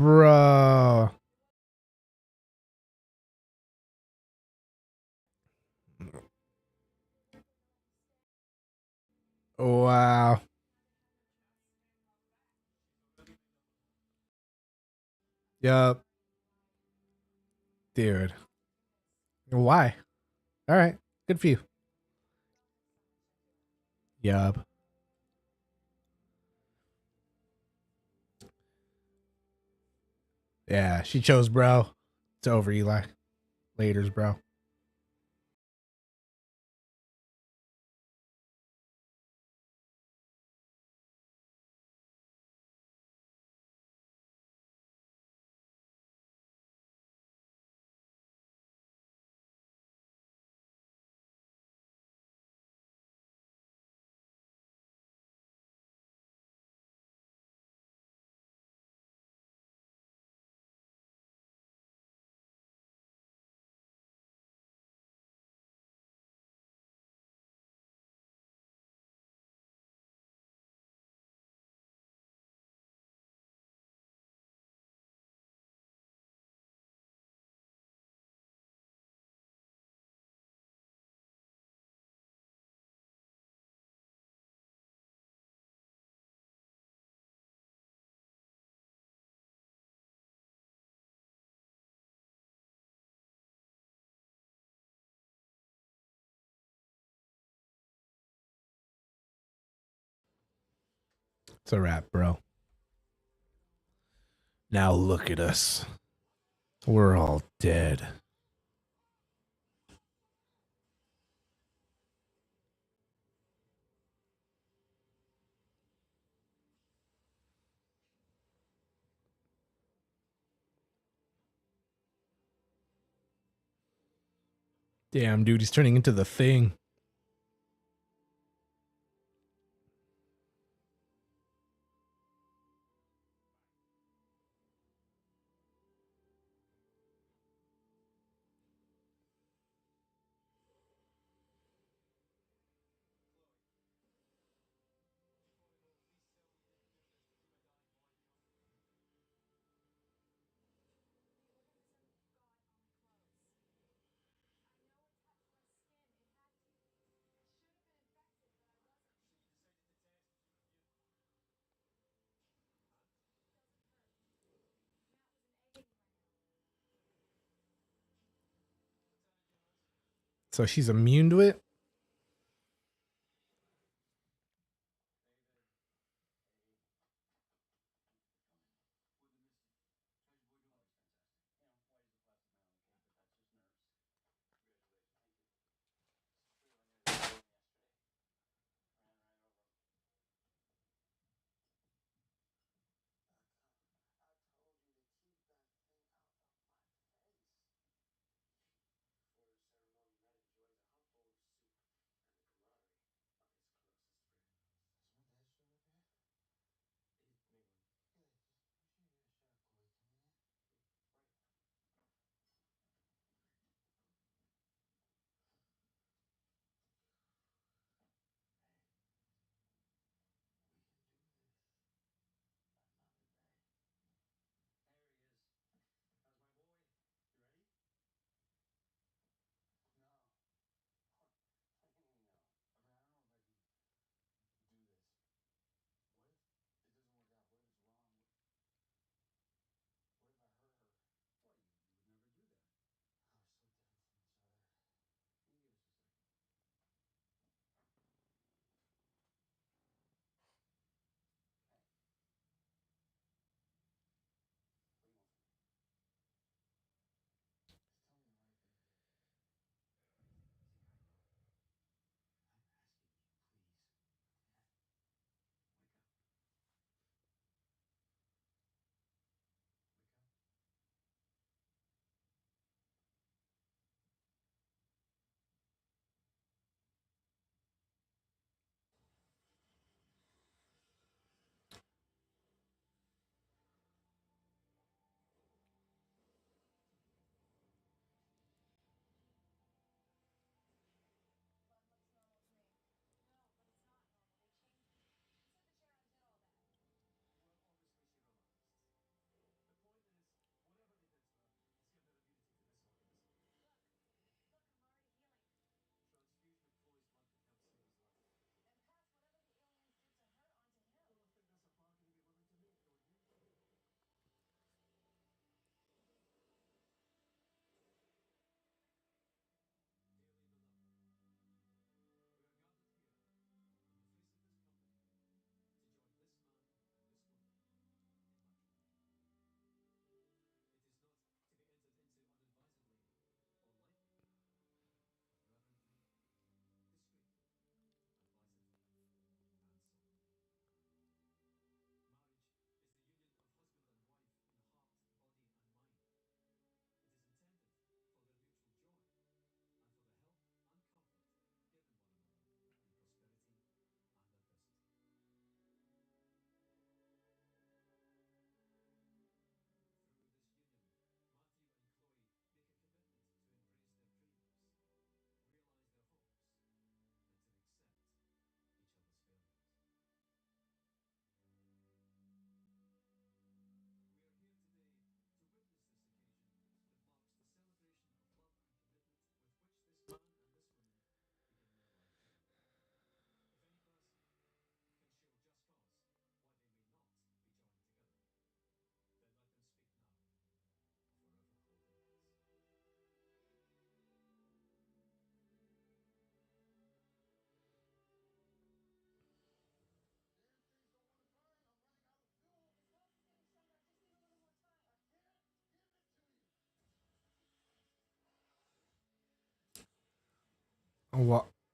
Bro. Wow. Yup. Dude. Why? All right. Good for you. Yup. Yeah, she chose bro. It's over, Eli. Laters, bro. It's a wrap, bro. Now look at us. We're all dead. Damn, dude, he's turning into the Thing. So she's immune to it?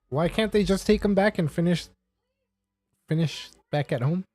Why can't they just take him back and finish back at home?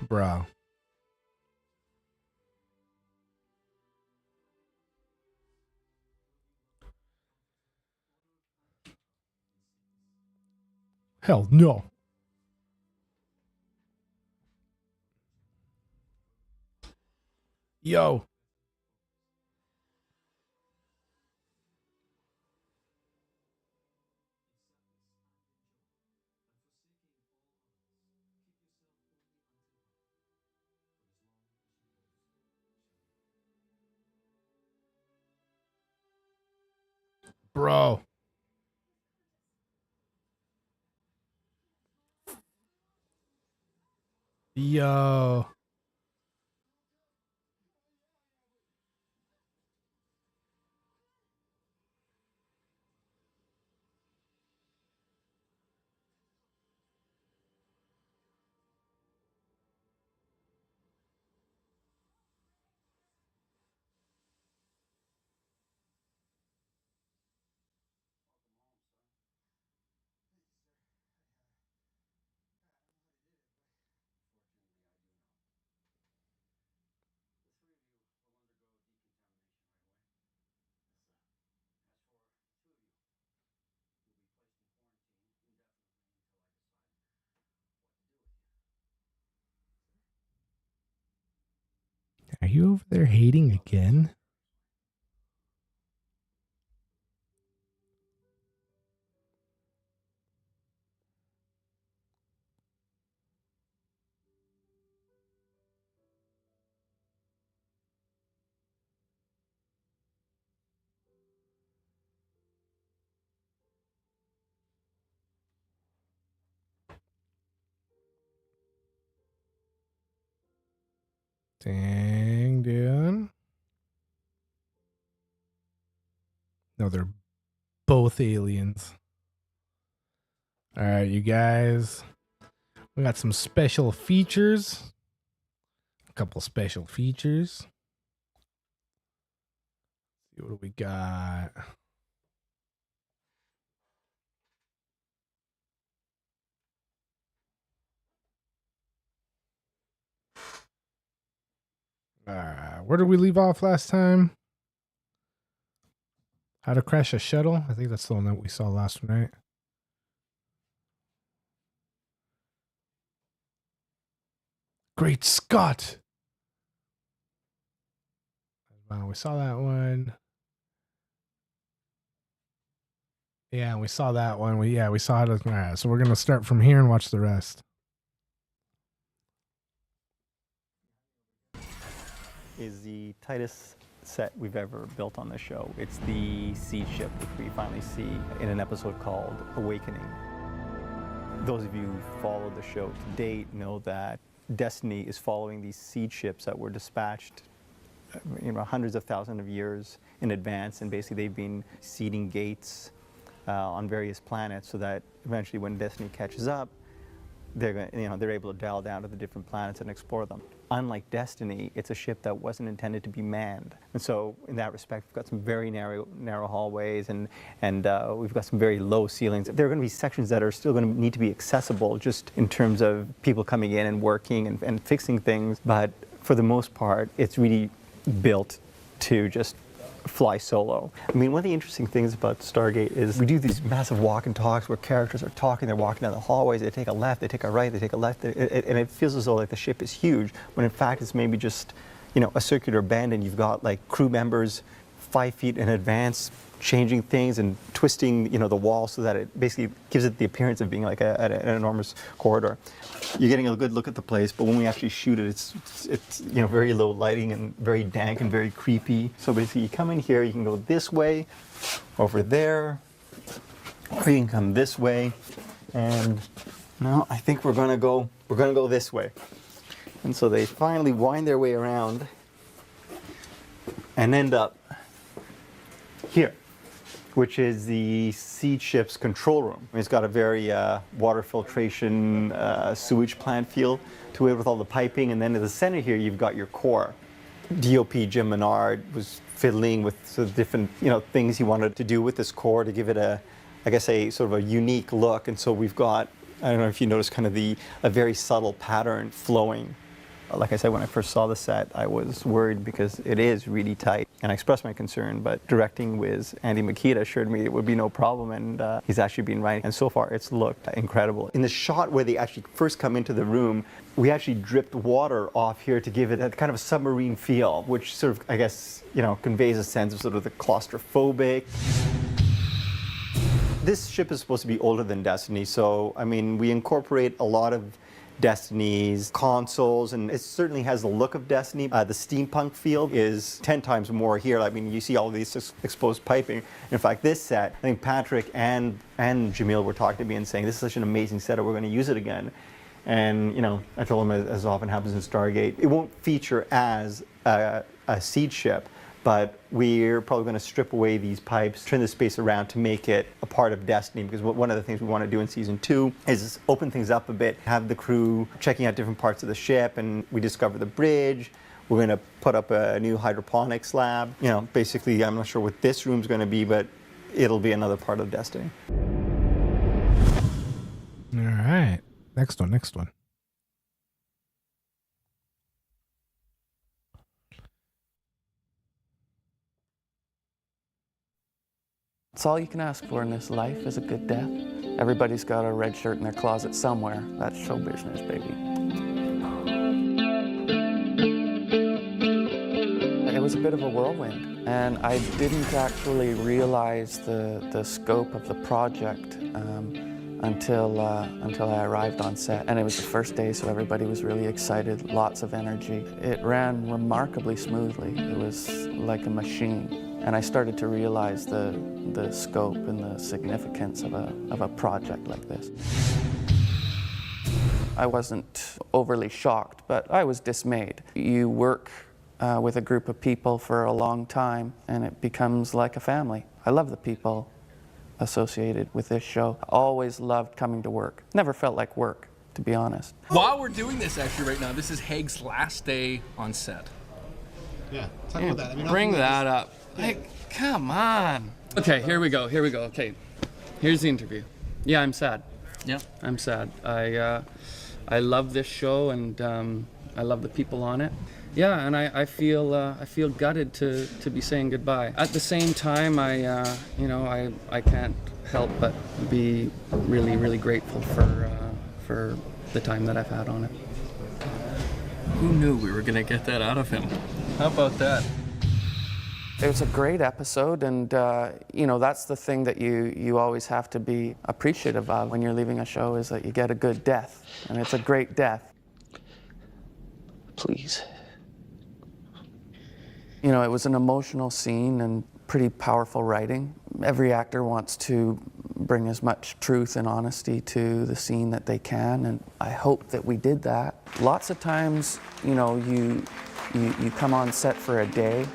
Bro. Hell no. Yo. Bro. Yo. Are you over there hating again? Dang, dude. No, they're both aliens. All right, you guys. We got some special features. A couple special features. See what do we got? Where did we leave off last time? How to crash a shuttle? I think that's the one that we saw last night. Great Scott! We saw that one. Yeah, we saw that one. We saw it. All right, so we're gonna start from here and watch the rest. Is the tightest set we've ever built on this show. It's the seed ship, which we finally see in an episode called Awakening. Those of you who followed the show to date know that Destiny is following these seed ships that were dispatched hundreds of thousands of years in advance, and basically they've been seeding gates on various planets so that eventually when Destiny catches up, they're able to dial down to the different planets and explore them. Unlike Destiny, it's a ship that wasn't intended to be manned. And so in that respect, we've got some very narrow hallways and we've got some very low ceilings. There are going to be sections that are still going to need to be accessible just in terms of people coming in and working and fixing things. But for the most part, it's really built to just fly solo. I mean, one of the interesting things about Stargate is we do these massive walk and talks where characters are talking, they're walking down the hallways, they take a left, they take a right, they take a left, and it feels as though like the ship is huge, when in fact it's maybe just, you know, a circular bend, and you've got like crew members 5 feet in advance changing things and twisting, you know, the wall so that it basically gives it the appearance of being like an enormous corridor. You're getting a good look at the place, but when we actually shoot it, it's you know, very low lighting and very dank and very creepy. So basically, you come in here, you can go this way, over there, or you can come this way, and no, I think we're gonna go this way. And so they finally wind their way around and end up here, which is the seed ship's control room. It's got a very water filtration sewage plant feel to it with all the piping, and then in the center here you've got your core. DOP Jim Menard was fiddling with sort of different, you know, things he wanted to do with this core to give it a, I guess, a sort of a unique look. And so we've got, I don't know if you notice, kind of a very subtle pattern flowing. Like I said, when I first saw the set, I was worried because it is really tight, and I expressed my concern, but directing with Andy Makita assured me it would be no problem, and he's actually been writing, and so far it's looked incredible. In the shot where they actually first come into the room, we actually dripped water off here to give it a kind of a submarine feel, which sort of, I guess, you know, conveys a sense of sort of the claustrophobic. This ship is supposed to be older than Destiny, so, I mean, we incorporate a lot of Destiny's consoles, and it certainly has the look of Destiny. The steampunk feel is 10 times more here. I mean, you see all of these exposed piping. In fact, this set, I think Patrick and Jamil were talking to me and saying, this is such an amazing set, we're going to use it again. And, you know, I told them, as often happens in Stargate, it won't feature as a seed ship, but we're probably going to strip away these pipes, turn the space around to make it a part of Destiny, because one of the things we want to do in season 2 is open things up a bit, have the crew checking out different parts of the ship, and we discover the bridge. We're going to put up a new hydroponics lab. You know, basically, I'm not sure what this room's going to be, but it'll be another part of Destiny. All right. Next one. It's all you can ask for in this life is a good death. Everybody's got a red shirt in their closet somewhere. That's show business, baby. It was a bit of a whirlwind, and I didn't actually realize the scope of the project until I arrived on set. And it was the first day, so everybody was really excited, lots of energy. It ran remarkably smoothly. It was like a machine. And I started to realize the scope and the significance of a project like this. I wasn't overly shocked, but I was dismayed. You work with a group of people for a long time, and it becomes like a family. I love the people associated with this show. I always loved coming to work. Never felt like work, to be honest. While we're doing this, actually, right now, this is Haig's last day on set. Yeah, talk about that. I mean, bring that up. Like, come on. Okay, here we go. Okay, here's the interview. Yeah, I'm sad. Yeah, I'm sad. I love this show, and I love the people on it. Yeah, and I feel gutted to be saying goodbye. At the same time, I can't help but be really grateful for the time that I've had on it. Who knew we were gonna get that out of him? How about that? It was a great episode, and that's the thing that you always have to be appreciative of when you're leaving a show, is that you get a good death, and it's a great death. Please. You know, it was an emotional scene and pretty powerful writing. Every actor wants to bring as much truth and honesty to the scene that they can, and I hope that we did that. Lots of times, you know, you come on set for a day,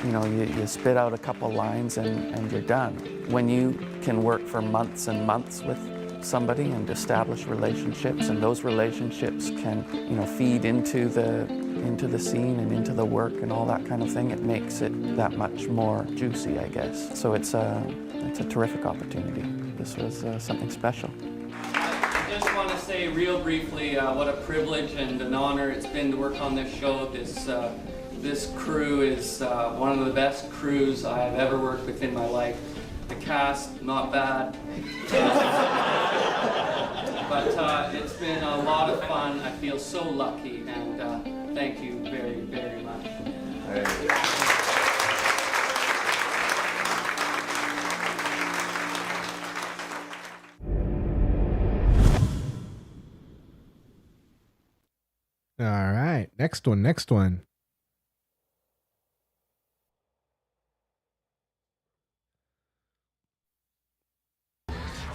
you know, you spit out a couple lines and you're done. When you can work for months and months with somebody and establish relationships, and those relationships can, you know, feed into the scene and into the work and all that kind of thing, it makes it that much more juicy, I guess. So it's a terrific opportunity. This was something special. I just want to say real briefly what a privilege and an honor it's been to work on this show. This This crew is one of the best crews I have ever worked with in my life. The cast, not bad. But it's been a lot of fun. I feel so lucky, and thank you very, very much. All right. Next one.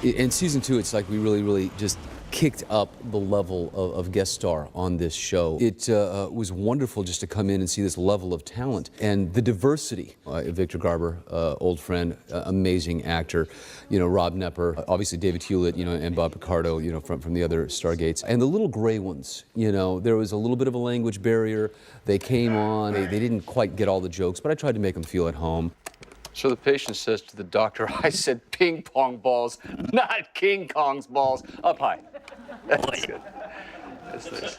In season 2, it's like we really just kicked up the level of guest star on this show. It was wonderful just to come in and see this level of talent and the diversity. Victor Garber, old friend, amazing actor. You know, Rob Knepper, obviously David Hewlett, you know, and Bob Picardo, you know, from the other Stargates. And the little gray ones, you know, there was a little bit of a language barrier. They came on, they didn't quite get all the jokes, but I tried to make them feel at home. So the patient says to the doctor, I said ping pong balls, not King Kong's balls. Up high. That's good. That's nice.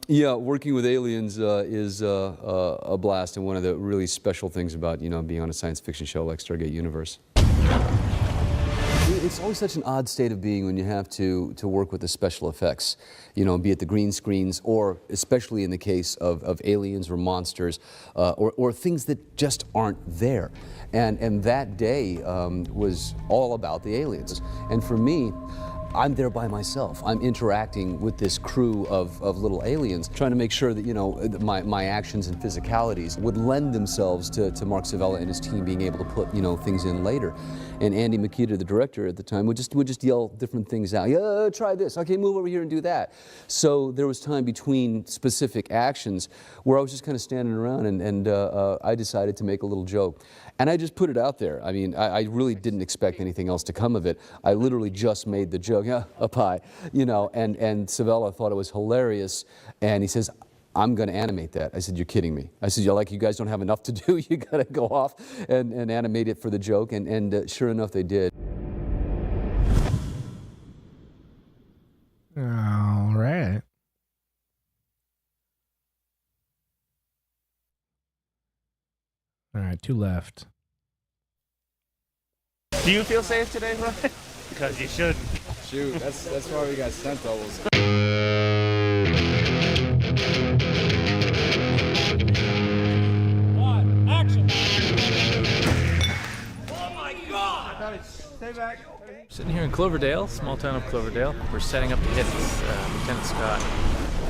Yeah, working with aliens is a blast, and one of the really special things about, you know, being on a science fiction show like Stargate Universe. It's always such an odd state of being when you have to work with the special effects, you know, be it the green screens or especially in the case of aliens or monsters or things that just aren't there. And that day was all about the aliens. And for me, I'm there by myself. I'm interacting with this crew of little aliens, trying to make sure that, you know, my actions and physicalities would lend themselves to Mark Savella and his team being able to put, you know, things in later. And Andy Makita, the director at the time, would just yell different things out. Yeah, try this. Okay, move over here and do that. So there was time between specific actions where I was just kind of standing around, and I decided to make a little joke. And I just put it out there. I mean, I really didn't expect anything else to come of it. I literally just made the joke, yeah, up high, you know, and Savella thought it was hilarious, and he says, I'm going to animate that. I said, you're kidding me. I said, you guys don't have enough to do. You got to go off and animate it for the joke, and sure enough, they did. All right. All right, 2 left. Do you feel safe today, Ryan? Because you should. Shoot, that's why we got stunt doubles. One, action! Oh my God! Stay back. Sitting here in Cloverdale, small town of Cloverdale. We're setting up to hit Lieutenant Scott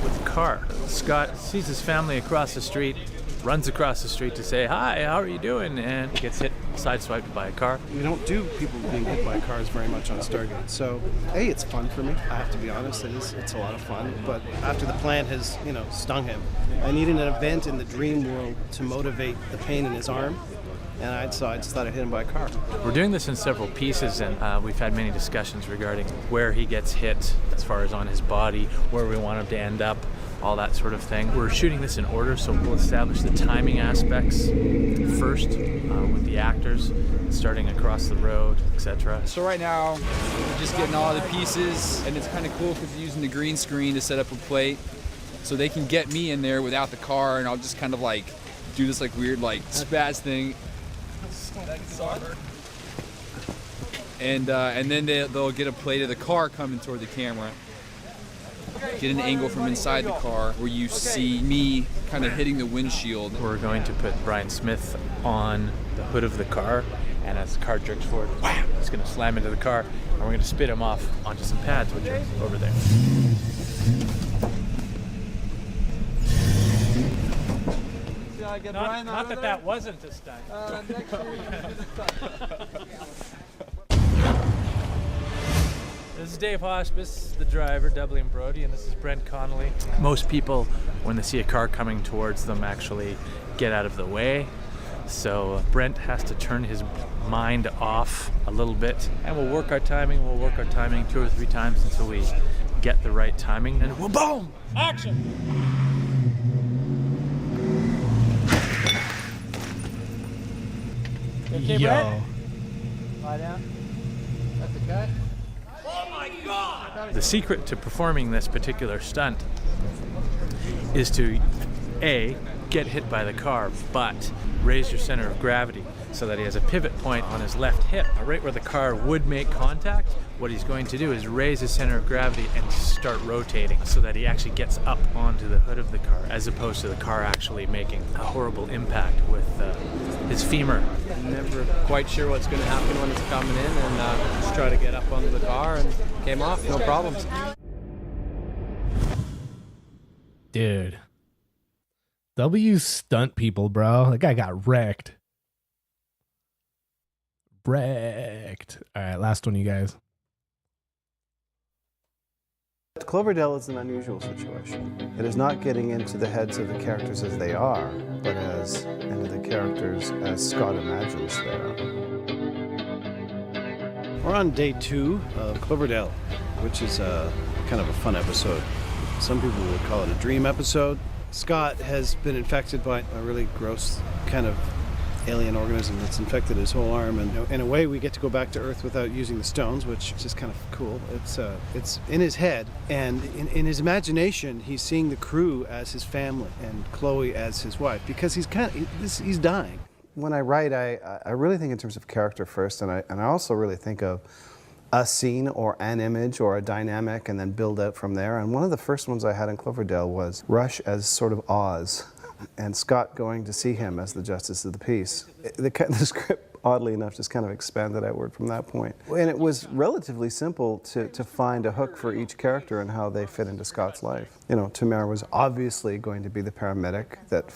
with a car. Scott sees his family across the street, runs across the street to say, hi, how are you doing? And gets hit, sideswiped by a car. We don't do people being hit by cars very much on Stargate. So, A, it's fun for me. I have to be honest, it's a lot of fun. But after the plant has, you know, stung him, I needed an event in the dream world to motivate the pain in his arm. And so I just thought I'd hit him by a car. We're doing this in several pieces, and we've had many discussions regarding where he gets hit, as far as on his body, where we want him to end up, all that sort of thing. We're shooting this in order, so we'll establish the timing aspects first with the actors, starting across the road, etc. So right now, we're just getting all the pieces, and it's kind of cool because we're using the green screen to set up a plate, so they can get me in there without the car, and I'll just kind of like do this like weird like spaz thing. And then they'll get a plate of the car coming toward the camera. Get an angle from inside the car where you see me kind of hitting the windshield. We're going to put Brian Smith on the hood of the car, and as the car jerks forward, wham, he's going to slam into the car, and we're going to spit him off onto some pads, which are over there. Not that wasn't a stunt. This is Dave Hospice, the driver, Dudley and Brody, and this is Brent Connolly. Most people, when they see a car coming towards them, actually get out of the way. So Brent has to turn his mind off a little bit, and we'll work our timing. We'll work our timing 2 or 3 times until we get the right timing, and we'll boom! Action! Okay, Yo. Brent? Lie down. That's the cut. Oh my God! The secret to performing this particular stunt is to A, get hit by the car, but raise your center of gravity so that he has a pivot point on his left hip, right where the car would make contact. What he's going to do is raise his center of gravity and start rotating so that he actually gets up onto the hood of the car, as opposed to the car actually making a horrible impact with his femur. Never quite sure what's going to happen when it's coming in, and just try to get up onto the car, and came off, no problems. Dude. W stunt people, bro. That guy got wrecked. Wrecked. All right, last one, you guys. Cloverdale is an unusual situation. It is not getting into the heads of the characters as they are, but as into the characters as Scott imagines they are. We're on day 2 of Cloverdale, which is kind of a fun episode. Some people would call it a dream episode. Scott has been infected by a really gross kind of alien organism that's infected his whole arm, and in a way we get to go back to Earth without using the stones, which is kind of cool. It's in his head, and in his imagination he's seeing the crew as his family and Chloe as his wife, because he's dying. When I write, I really think in terms of character first, and I also really think of a scene or an image or a dynamic and then build out from there. And one of the first ones I had in Cloverdale was Rush as sort of Oz, and Scott going to see him as the Justice of the Peace. The script, oddly enough, just kind of expanded outward from that point. And it was relatively simple to find a hook for each character and how they fit into Scott's life. You know, Tamara was obviously going to be the paramedic that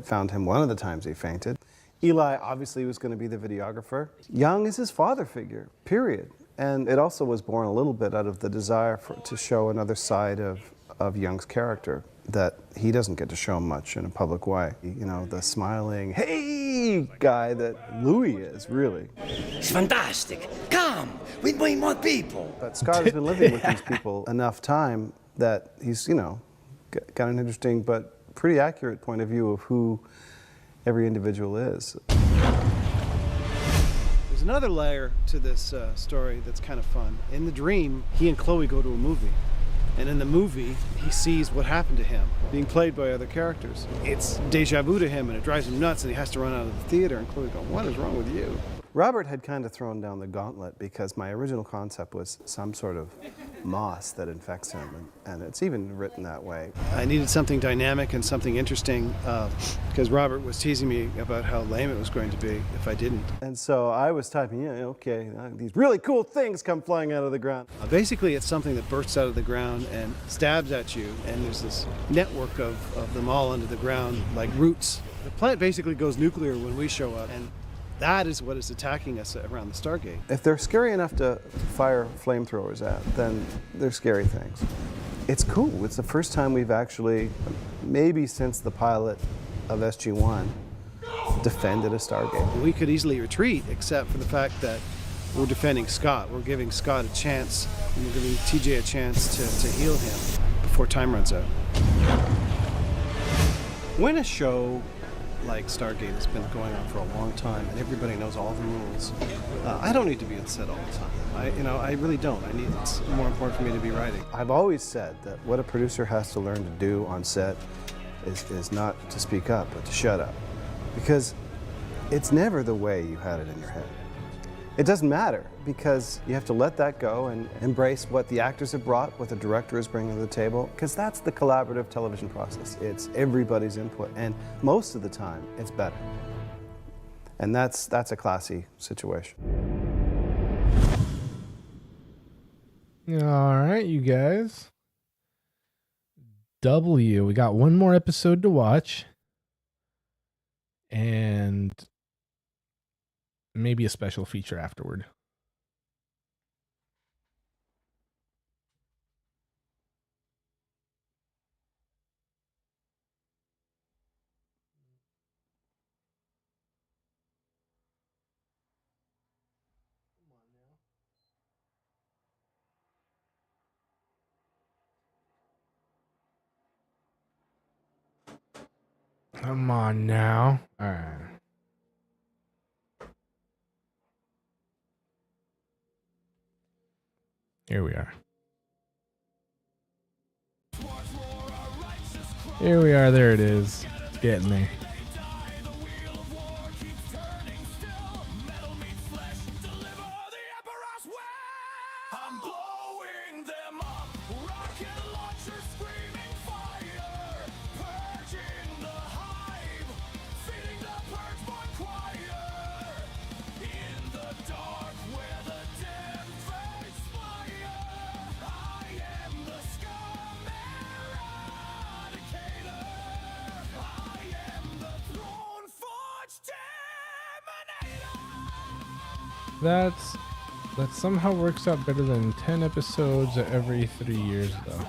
found him one of the times he fainted. Eli obviously was going to be the videographer. Young is his father figure, period. And it also was born a little bit out of the desire to show another side of Young's character that he doesn't get to show much in a public way. You know, the smiling, hey guy that Louis is, really. It's fantastic. Come, we need more people. But Scott has been living with these people enough time that he's, you know, got an interesting but pretty accurate point of view of who every individual is. There's another layer to this story that's kind of fun. In the dream, he and Chloe go to a movie. And in the movie, he sees what happened to him, being played by other characters. It's deja vu to him, and it drives him nuts, and he has to run out of the theater, and Chloe goes, what is wrong with you? Robert had kind of thrown down the gauntlet because my original concept was some sort of moss that infects him, and it's even written that way. I needed something dynamic and something interesting because Robert was teasing me about how lame it was going to be if I didn't. And so I was typing, yeah, okay, these really cool things come flying out of the ground. Basically, it's something that bursts out of the ground and stabs at you, and there's this network of them all under the ground, like roots. The plant basically goes nuclear when we show up, and that is what is attacking us around the Stargate. If they're scary enough to fire flamethrowers at, then they're scary things. It's cool. It's the first time we've actually, maybe since the pilot of SG-1, defended a Stargate. We could easily retreat, except for the fact that we're defending Scott. We're giving Scott a chance, and we're giving TJ a chance to heal him before time runs out. When a show like Stargate has been going on for a long time, and everybody knows all the rules, I don't need to be on set all the time. I really don't. It's more important for me to be writing. I've always said that what a producer has to learn to do on set is not to speak up, but to shut up. Because it's never the way you had it in your head. It doesn't matter, because you have to let that go and embrace what the actors have brought, what the director is bringing to the table, because that's the collaborative television process. It's everybody's input, and most of the time, it's better. And that's a classy situation. All right, you guys. W, we got one more episode to watch. And maybe a special feature afterward. Come on now. All right. Here we are. Here we are. There it is. It's getting there. That somehow works out better than 10 episodes every 3 years, though.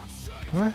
What?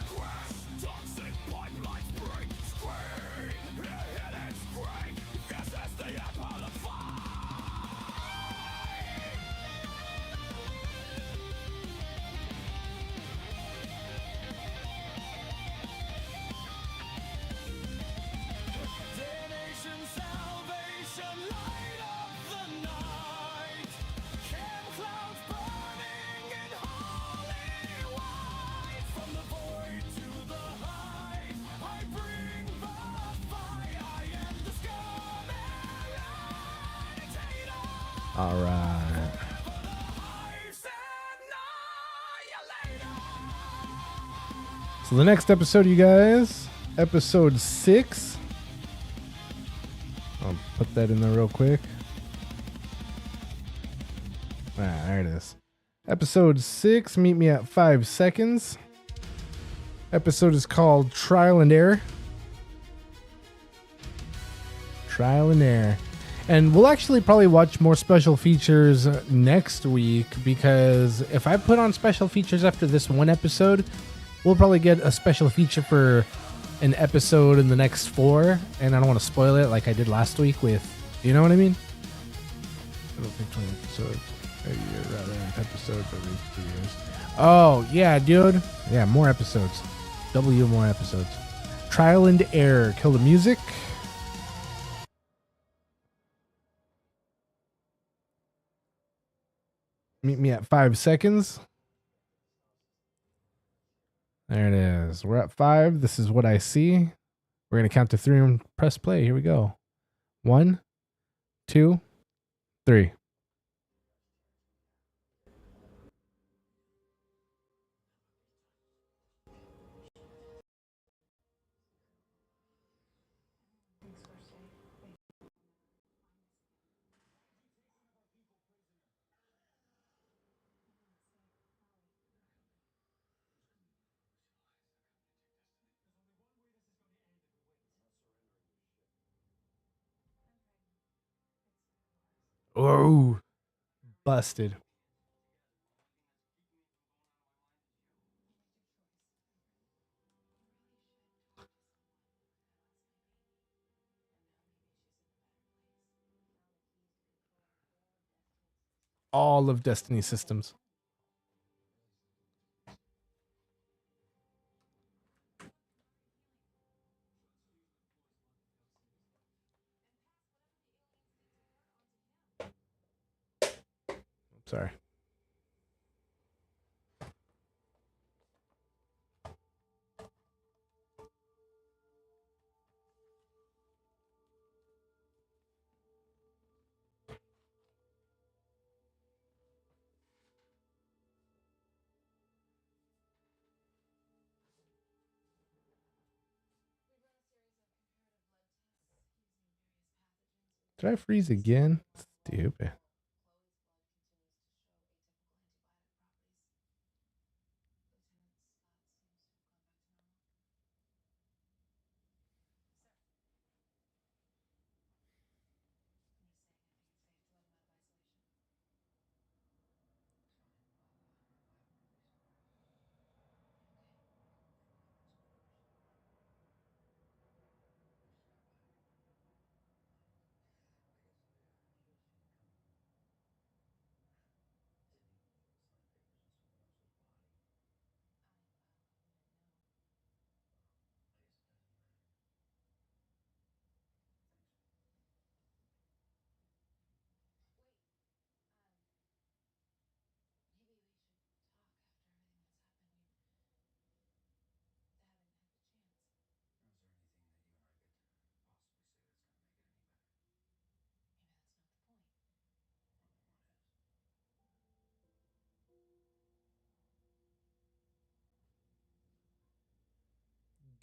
All right. So the next episode, you guys, episode 6. I'll put that in there real quick. Ah, there it is. Episode 6, meet me at 5 seconds. Episode is called Trial and Error. Trial and Error. And we'll actually probably watch more special features next week, because if I put on special features after this one episode, we'll probably get a special feature for an episode in the next 4, and I don't want to spoil it like I did last week with, you know what I mean? I don't think 20 episodes a year rather than episodes every 2 years. Oh, yeah, dude. Yeah, more episodes. More episodes. Trial and Error. Kill the music. Meet me at 5 seconds. There it is. We're at 5. This is what I see. We're going to count to 3 and press play. Here we go. 1, 2, 3. Oh, busted. All of Destiny systems. Sorry. Did I freeze again? Stupid.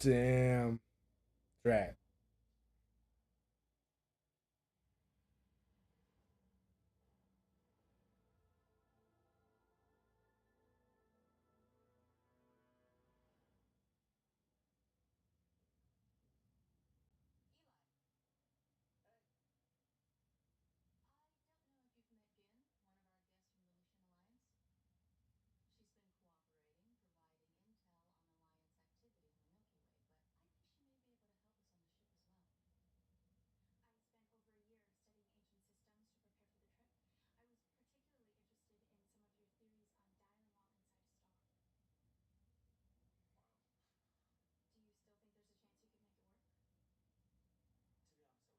Damn. Right. I don't know if you've met Gin, one of our guests from the Lucian Alliance. She's been cooperating, providing intel on Alliance activity in the Milky Way, but I think she may be able to help us on the ship as well. I spent over a year studying ancient systems to prepare for the trip. I was particularly interested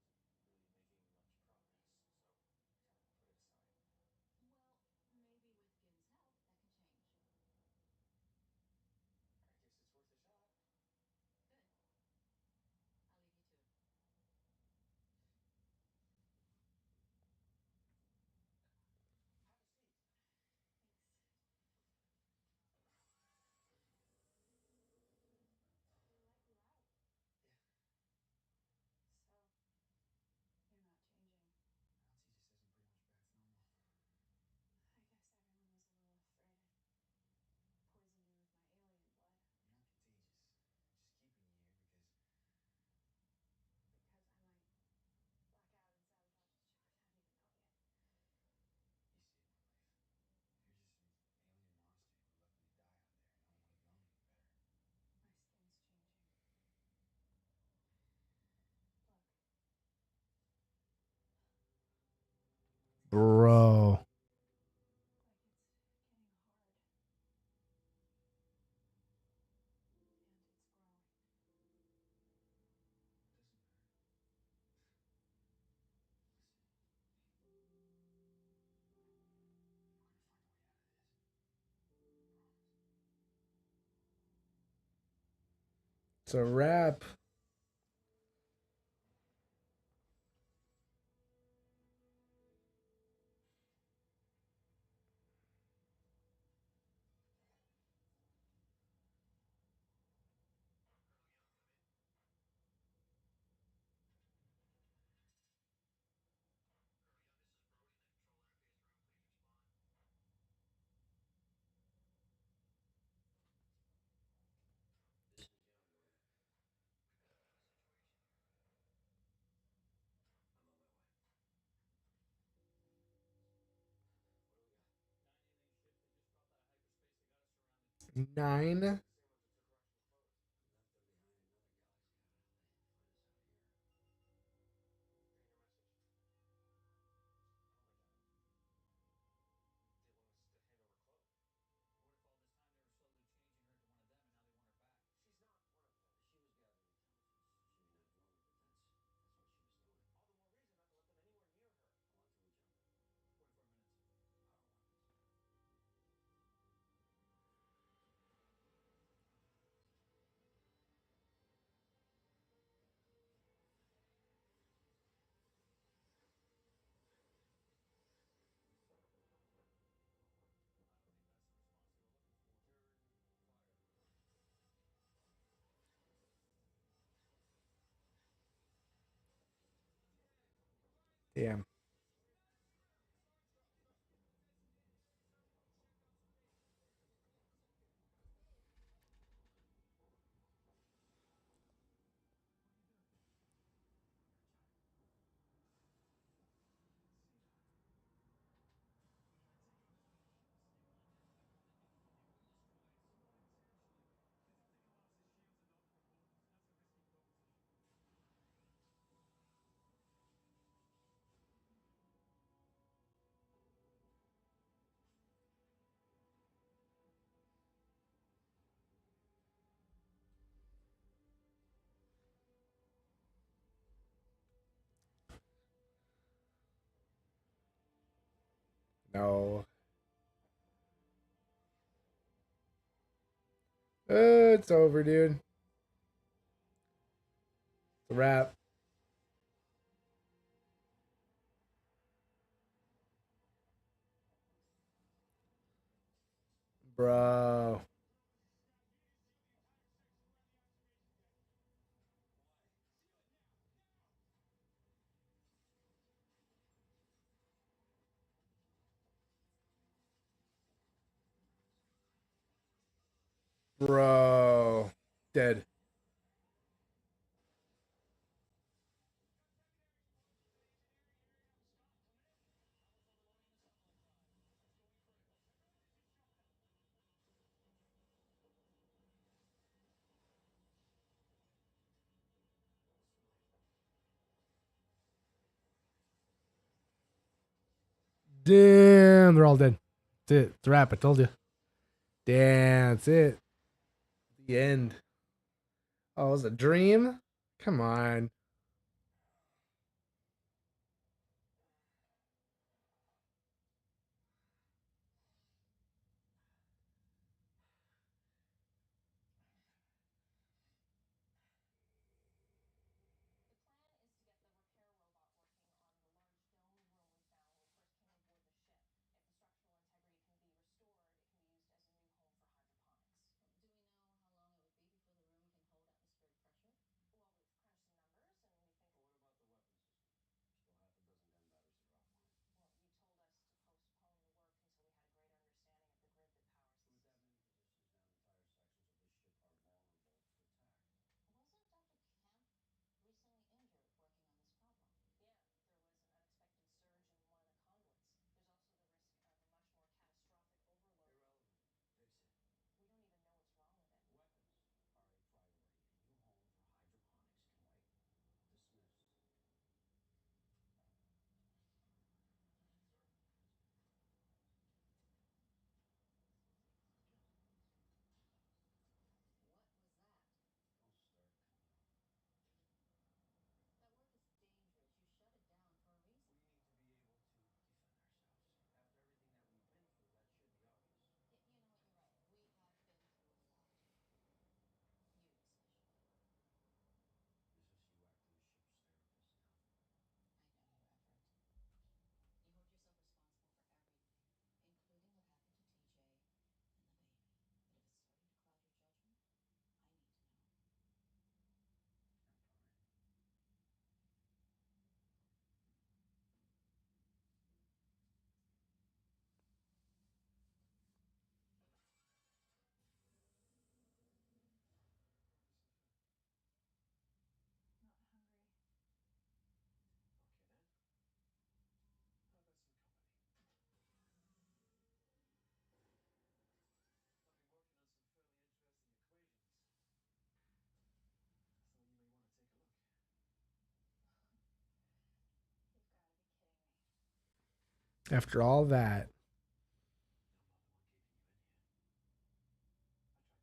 in some of your theories on dialing while inside a star. Wow. Do you still think there's a chance you could make it work? To be honest, I wasn't really making much progress, so I kind of put it aside. Well, maybe with Gin's help, that can change. I guess it's worth a shot. Good. I'll leave you to it. Have a seat. Thanks. They let you out. Yeah. So, you're not changing. Well, TJ says I'm pretty much back to normal. I guess everyone was a little afraid I'd poisoned you with my alien blood. I'm not contagious. I'm just keeping you here because... Because I might black out and sabotage the ship without even knowing it. You saved my life. You're just some alien monster you were lucky to die out there. No one would have known any better. My skin's changing. Look. Bro. Like it's getting hard. And it's growing. It doesn't matter. Listen, hey. We're gonna find a way out of this. Promise. It's a wrap. This is Young, Lloyd. We've got a situation here. I'm on my way. What do we got? 9 alien ships. They just dropped out of hyperspace. They got us surrounded. 9. Same ones that took Rockwell's clothes. We left them behind in another galaxy. How the hell they find us out here? Getting your message. Oh my god. They want us to hand over Chloe. What if all this time they were slowly changing her into one of them and now they want her back? She's not one of them. She was gathering intelligence. She may not have known it, but that's what she was doing. All the more reason not to let them anywhere near her. How long till we jump? 24 minutes. Power weapons. I don't think that's the response they were looking for. Turn fire. Damn. No. It's over, dude. It's a wrap. Bro. Bro. Dead. Damn, they're all dead. That's it. It's a wrap. I told you. Damn, that's it. The end. Oh, it was a dream? Come on. The plan is to get the repair robot working on the large domed room we found when we first came aboard the ship. If the structural integrity can be restored, it can be used as a new home for hydroponics. Do we know how long it would be before the room can hold atmospheric pressure? Well, we've crunched some numbers and we think. Well, what about the weapon system? Still half a dozen gun batteries to drop on it. Well, you told us to postpone the work until we had a greater understanding of the grid that powers the With that system. many positions down, entire sections of this ship are vulnerable to attack. Wasn't Dr. Kemp recently injured working on this problem? Yeah, there was an unexpected surge in one of the conduits. There's also the risk of a much more catastrophic overload. Irrelevant. Fix it. We don't even know what's wrong with it. Weapons are a priority. A new home for hydroponics can wait. Dismissed. Sir? Yes. What was that? Don't start, Connor. That work is dangerous. You shut it down for a reason. We need to be able to defend ourselves. After everything that we've been through, that should be obvious. You know what? You're right. We have been through a lot. You especially. Is this you acting as ship's therapist now? I know your effort. You hold yourself responsible for everything, including what happened to TJ and the baby. But if it's starting to cloud your judgment, I need to know. I'm fine. Brought you some food. Not hungry. Okay then. How about some company? I've been working on some fairly interesting equations. I thought you may want to take a look. You've got to be kidding me. After all that. I'm not the one keeping you in here. I tried to help you.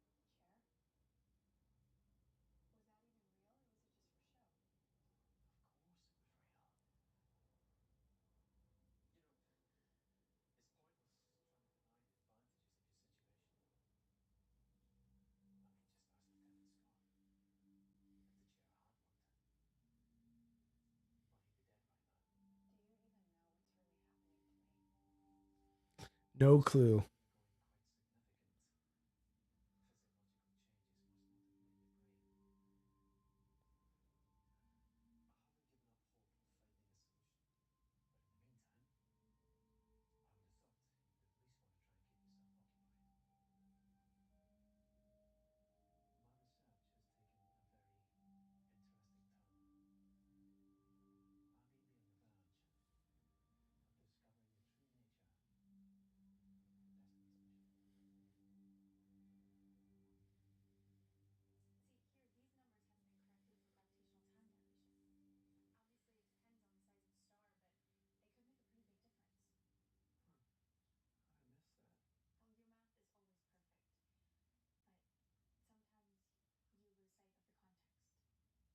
What? Chair? Was that even real, or was it just for show? Of course it was real. You know, it's pointless trying to deny the advantages of your situation. I mean, just ask Lieutenant Scott. If the chair had worked, well, he'd be dead right now. Do you even know what's really happening to me? No clue. Undergoing quite significant physiological changes, most notably in your brain. I haven't given up hope of finding a solution, but in the meantime, I would have thought you'd at least want to try and keep yourself occupied. My research has taken a very interesting turn. I may be on the verge of discovering the true nature of Destiny's mission. See, here, these numbers haven't been corrected for gravitational time dilation. Obviously, it depends on the size of the star, but they could make a pretty big difference. Huh. I missed that. Oh, your math is always perfect. But sometimes you lose sight of the context. Like I said, I've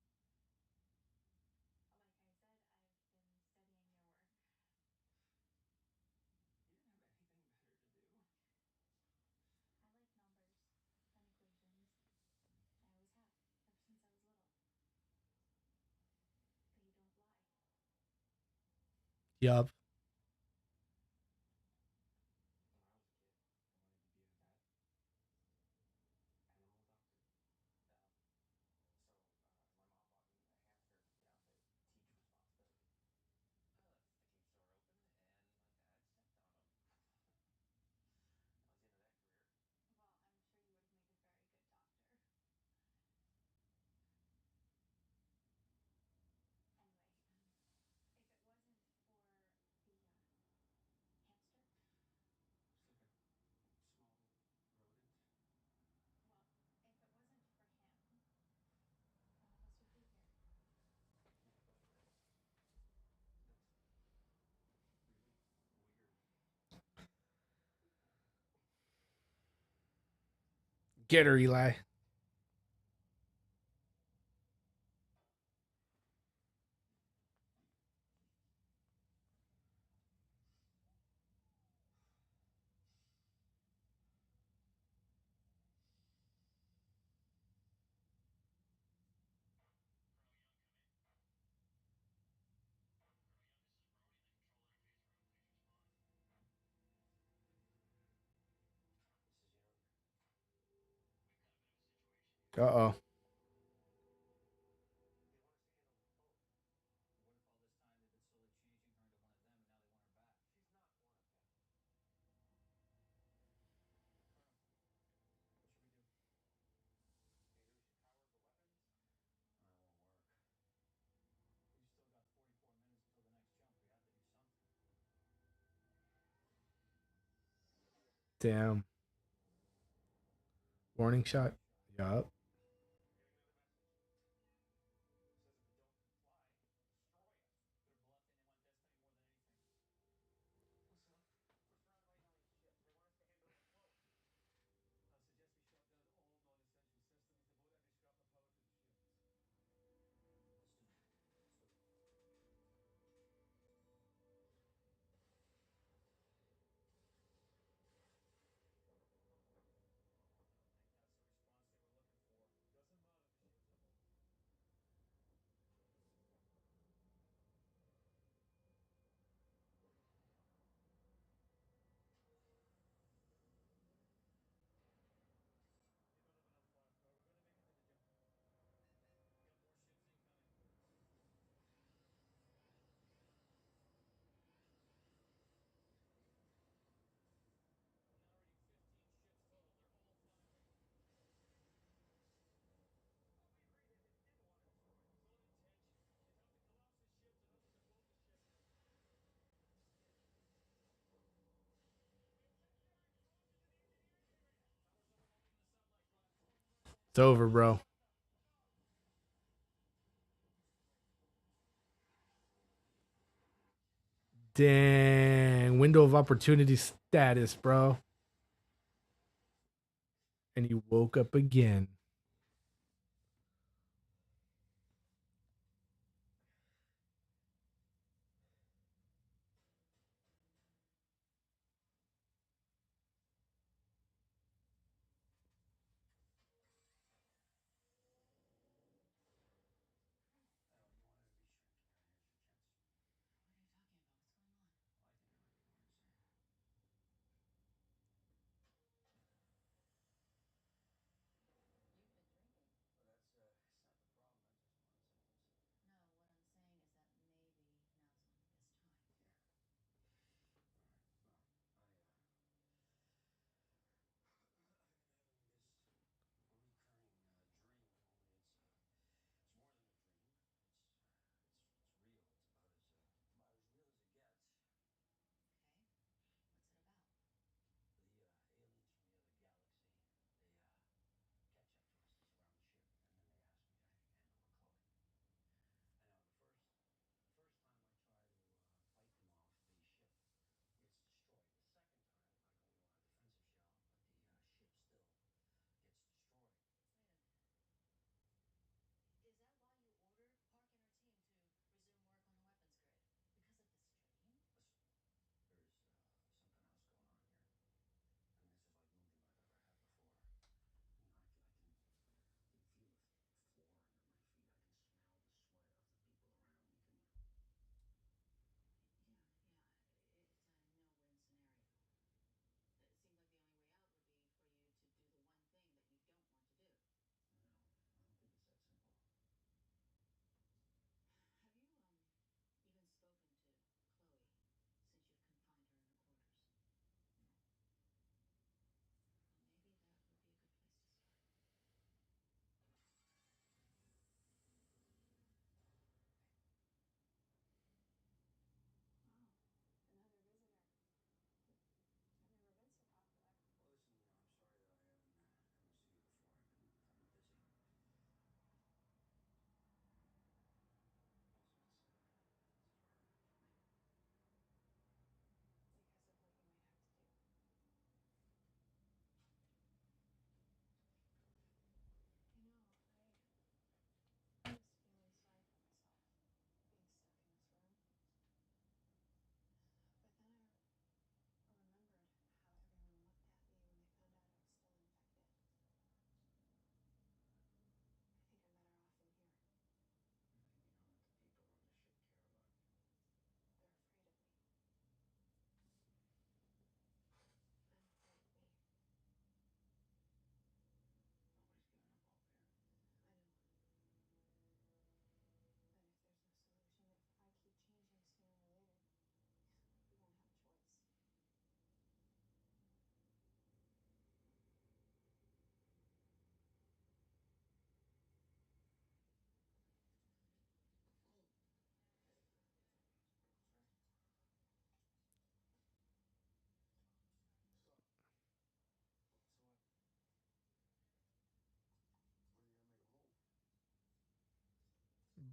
been studying your work. You didn't have anything better to do? I like numbers and equations. I always have, ever since I was little. They don't lie. Yup. When I was a kid, I wanted to be a vet. Animal doctor. My mom bought me a hamster, to teach responsibility. The cage door opened and my dad stepped on him. I was into that career. Well, Get her, Eli. Uh-oh. Damn. Warning shot. Yup. It's over, bro. Dang. Window of opportunity status, bro. And he woke up again.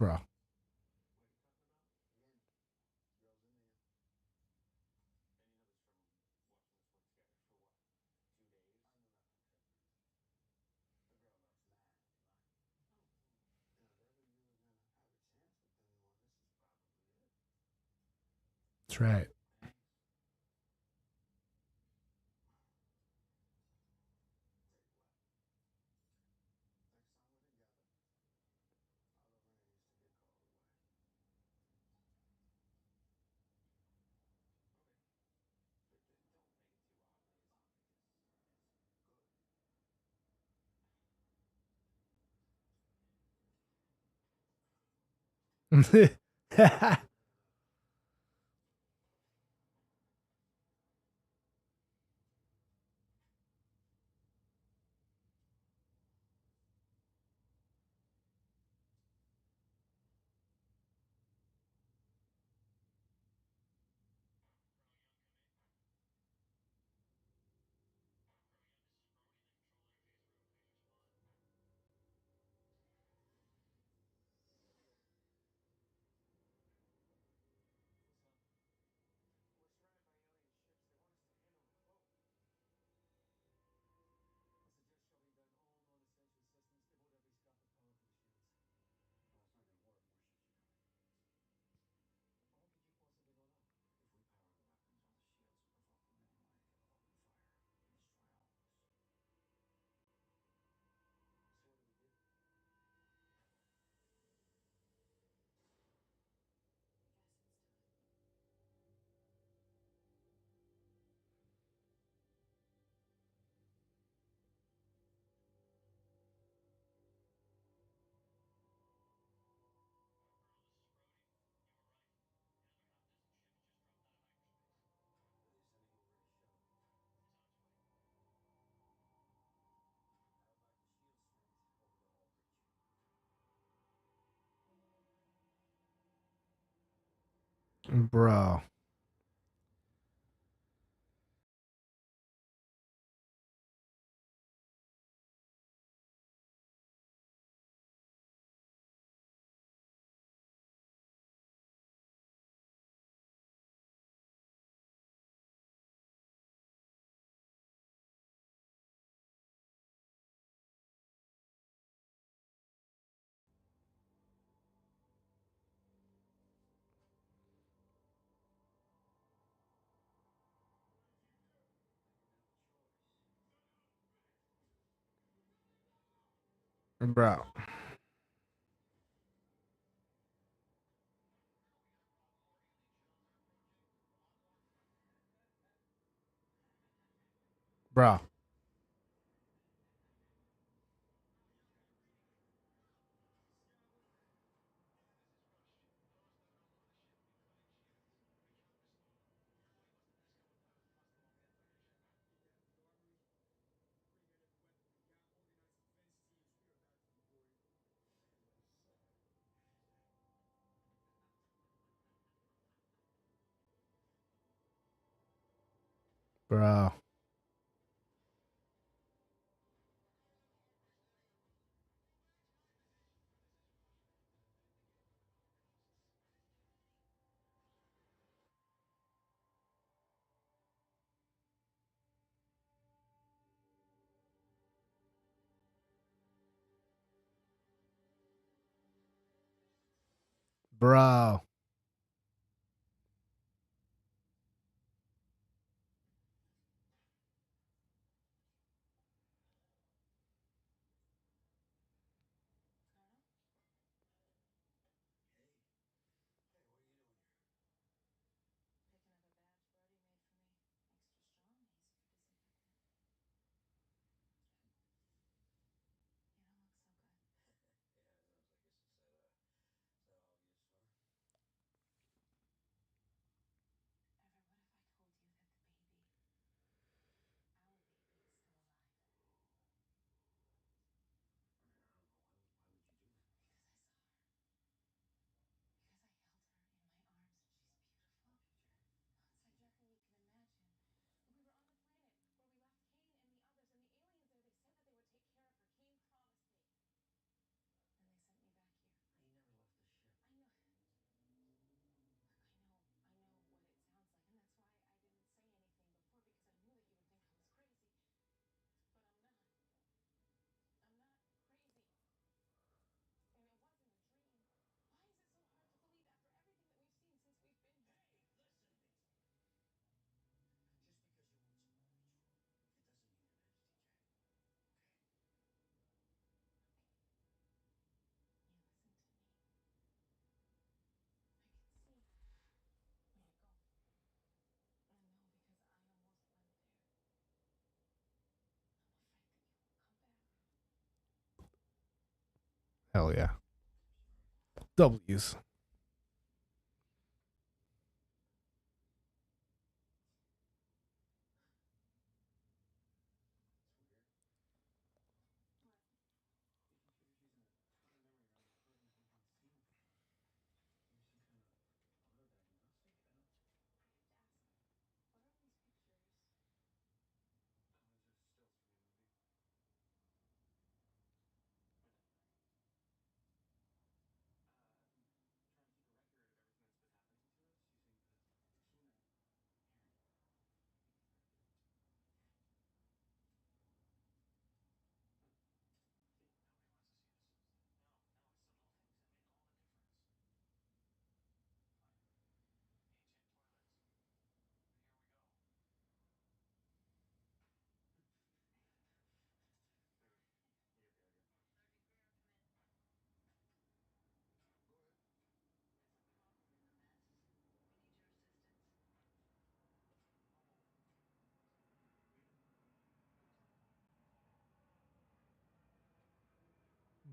Bro. What are you talking about? Again, girls in there. And you know this from watching us work together for what? 2 days? I know nothing different. The girl loves man, right? Oh. You know, if ever you were gonna have a chance with anyone, this is probably it. That's right. Thanks. Tell you what. Next time we're together, I love when it used to get called away. Okay. But don't make it too obvious because it's good. What's up? We're surrounded by alien ships. They want us to hand over code. I suggest shutting down all non-essential systems. Devote every scrap of power to the shields. Well, that's not gonna work. More ships are coming. How could you possibly know that? If we power the weapons on the shields and provoke them in any way, it'll open fire and destroy all of us. So what do we do? I guess it's time. Are they sending over a shuttle? It's on its way. How about the shield strength over to Aldrich? Bro. Bro. Bro. Bro. Bro. Colonel? Hey. Hey, what are you doing here? Picking up a badge Brody made for me. Extra strong, easy for disinfectant. You don't look so good. Yeah, I know. So I guess it's that obvious, huh? Hell yeah. W's.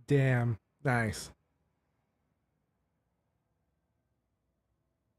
Damn. Nice.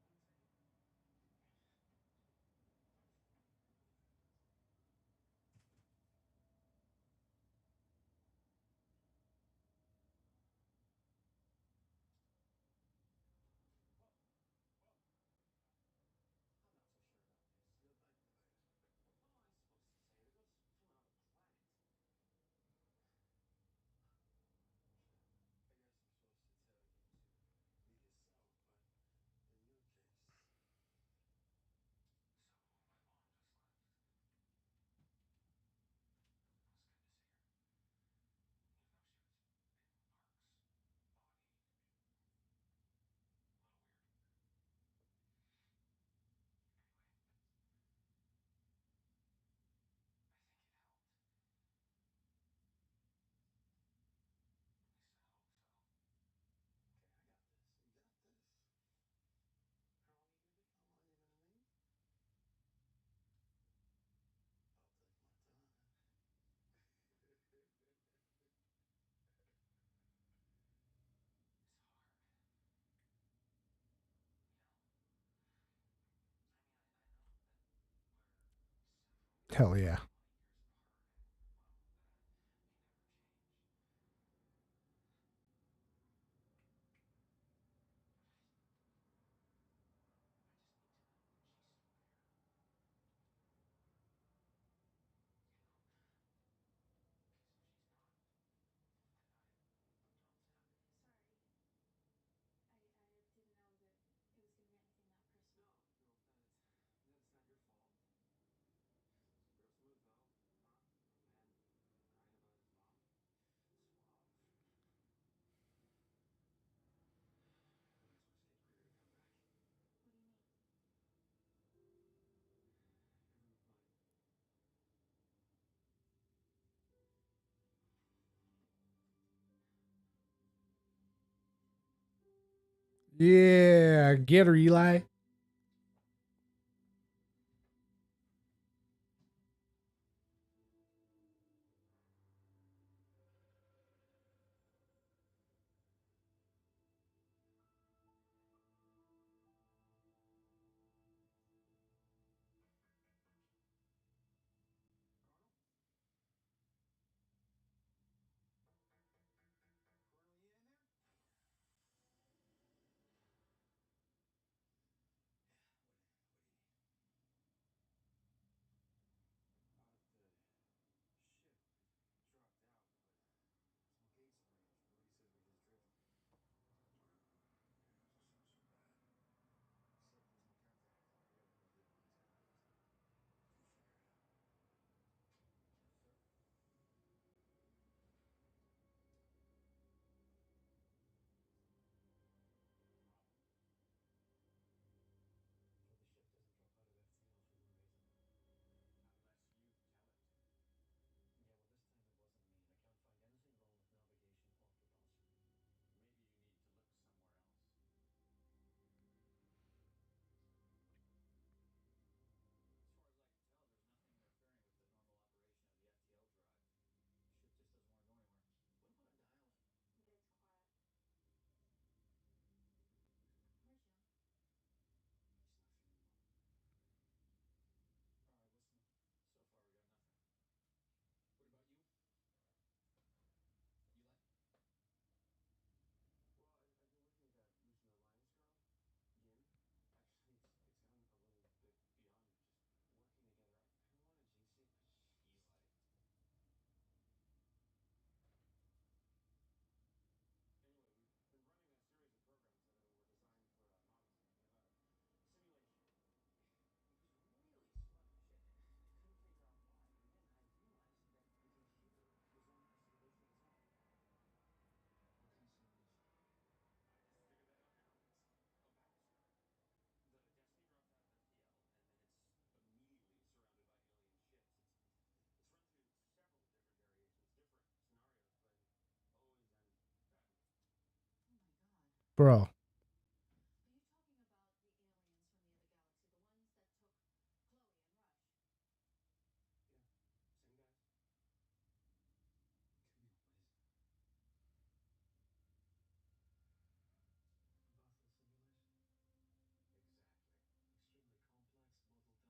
I'm not so sure about this. You'll like the bite. What am I supposed to say? The girl's from another planet. I guess I'm supposed to tell you to be yourself, but in your case. So, my mom just left. It was good to see her. Even though she was in Mark's body. A little weird. Anyway, I think it helped. At least I hope so. Okay, I got this. You got this. How long are you gonna be? How long are you gonna need? I'll take my time. It's hard. You know? I mean, I know that we're several Hell yeah. light years apart and, well, that may never change. But I just need to know that she's still there. You know? Because if she's not, then I don't know what's happening. Sorry. I didn't know that it was going to be anything that personal. No, that's not your fault. Real smooth though, huh? A man crying about his mom. Suave. I guess we'll just take Greer to come back. What do you mean? Everyone's fine. Yeah. Get her, Eli. Colonel? Colonel, you in there? Bro. Are you talking about the aliens from the other galaxy, the ones that took Chloe and Rush? Yeah, same guys. Camille, what is it? A Basel simulation.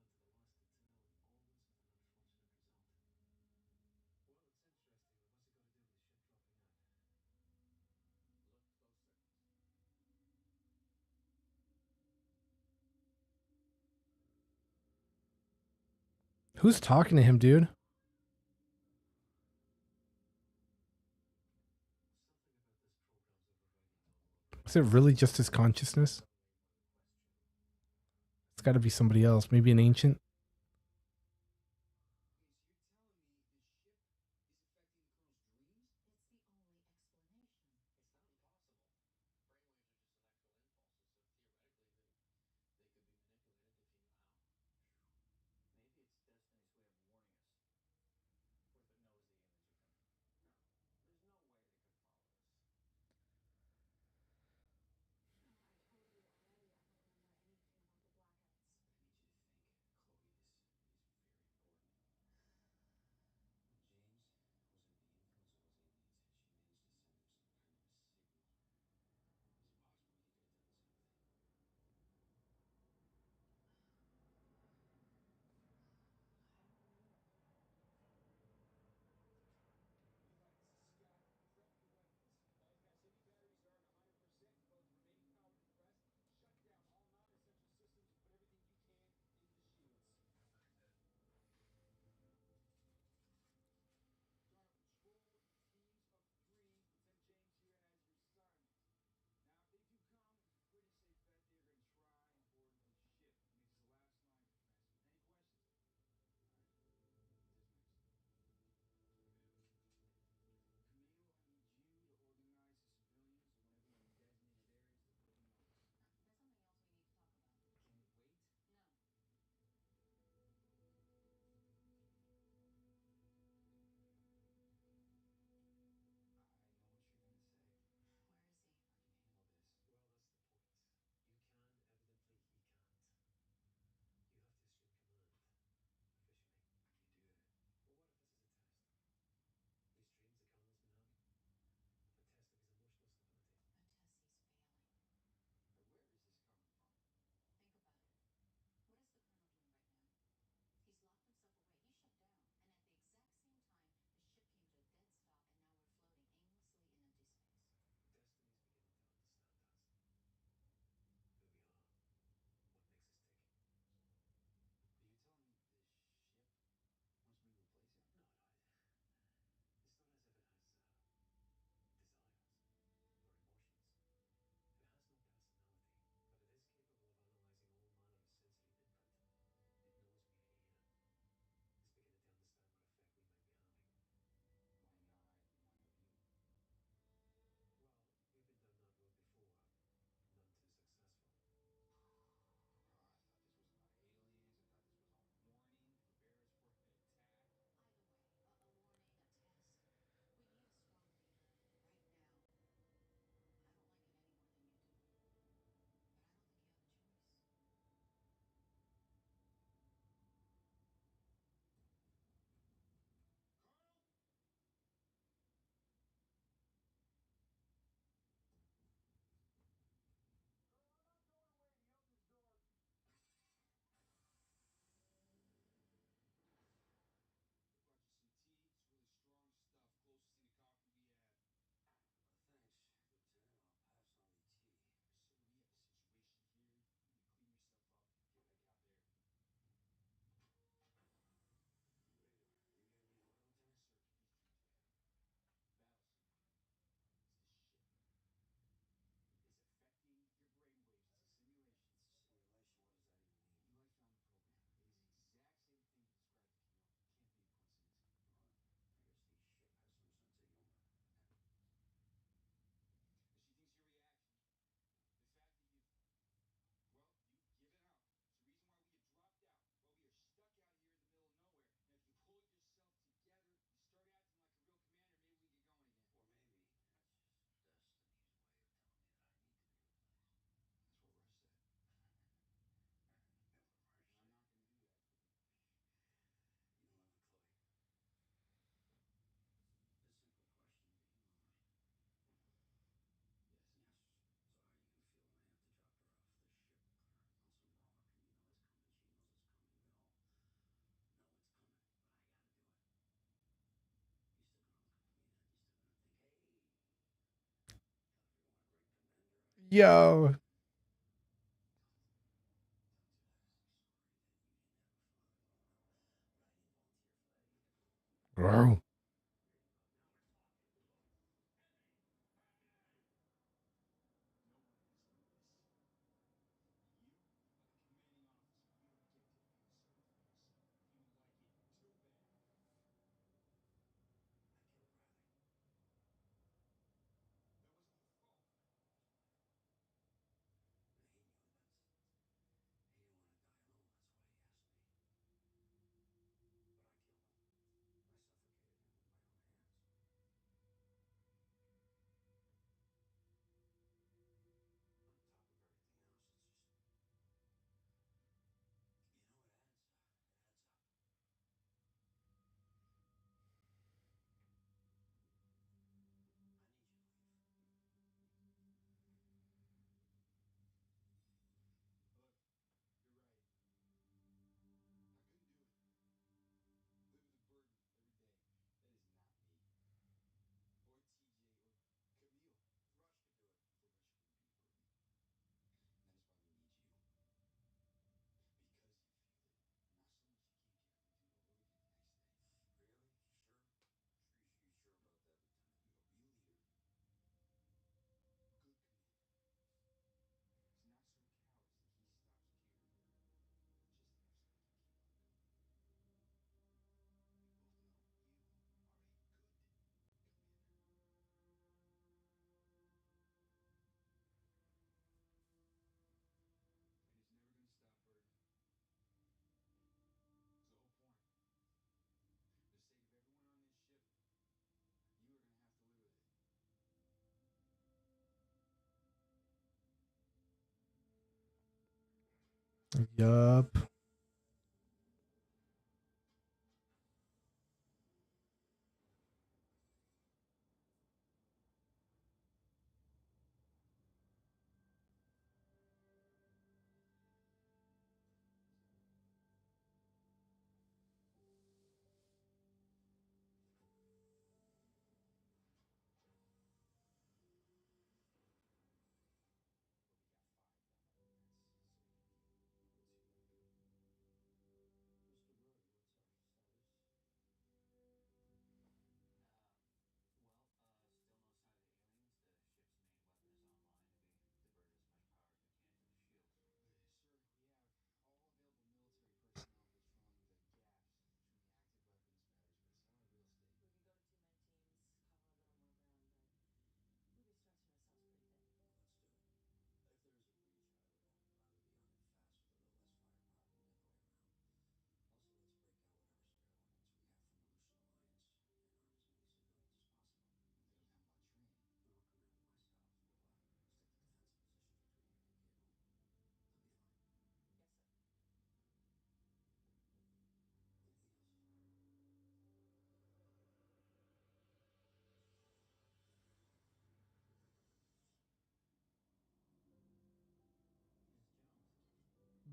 Exactly. Extremely complex, modeled down to the last detail, and always with an unfortunate result. Well, it's interesting, but what's it got to do with the ship dropping out? Look closer. Who's talking to him, dude? Something about this program's overriding normal. Is it really just his consciousness? It's got to be somebody else. Maybe an ancient. Okay, so you're telling me the ship is affecting the Colonel's dreams? It's the only explanation. It's not impossible. Brainwaves are just electrical impulses, so theoretically they could be manipulated if you knew how. Maybe it's Destiny's way of warning us. What if it knows the aliens are coming? No, there's no way they could follow us. No, I told you already. I don't remember anything about the blackouts. But I need you to think. Chloe Yo. Bro. Yup.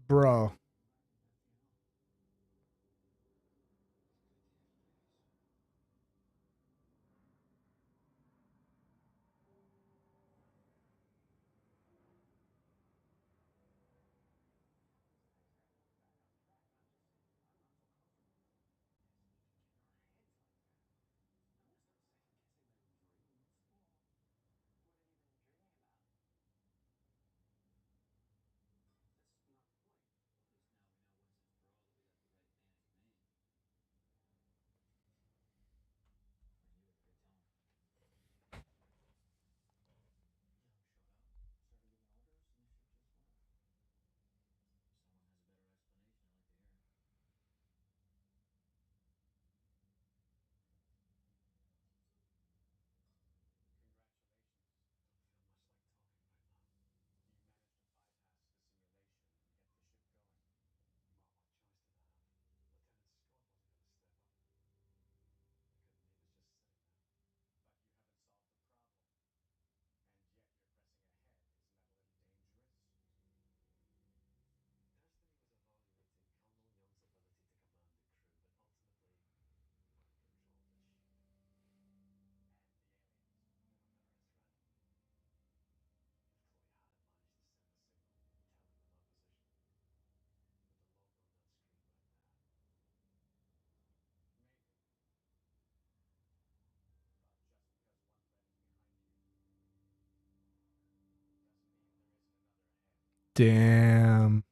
Bro. That's not the point. Damn.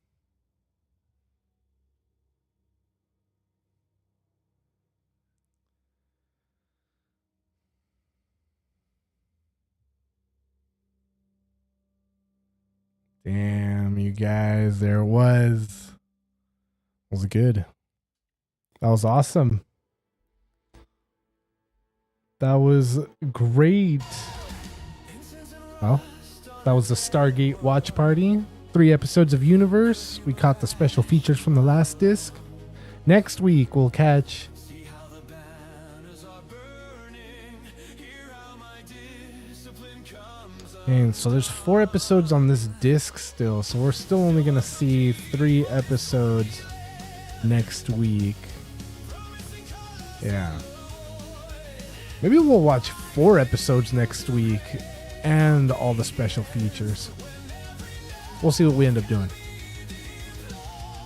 Damn, you guys, there it was. It was good. That was awesome. That was great. Well, that was the Stargate watch party. 3 episodes of Universe. We caught the special features from the last disc. Next week, we'll catch... And so there's 4 episodes on this disc still. So we're still only going to see 3 episodes next week. Yeah. Maybe we'll watch 4 episodes next week and all the special features. We'll see what we end up doing.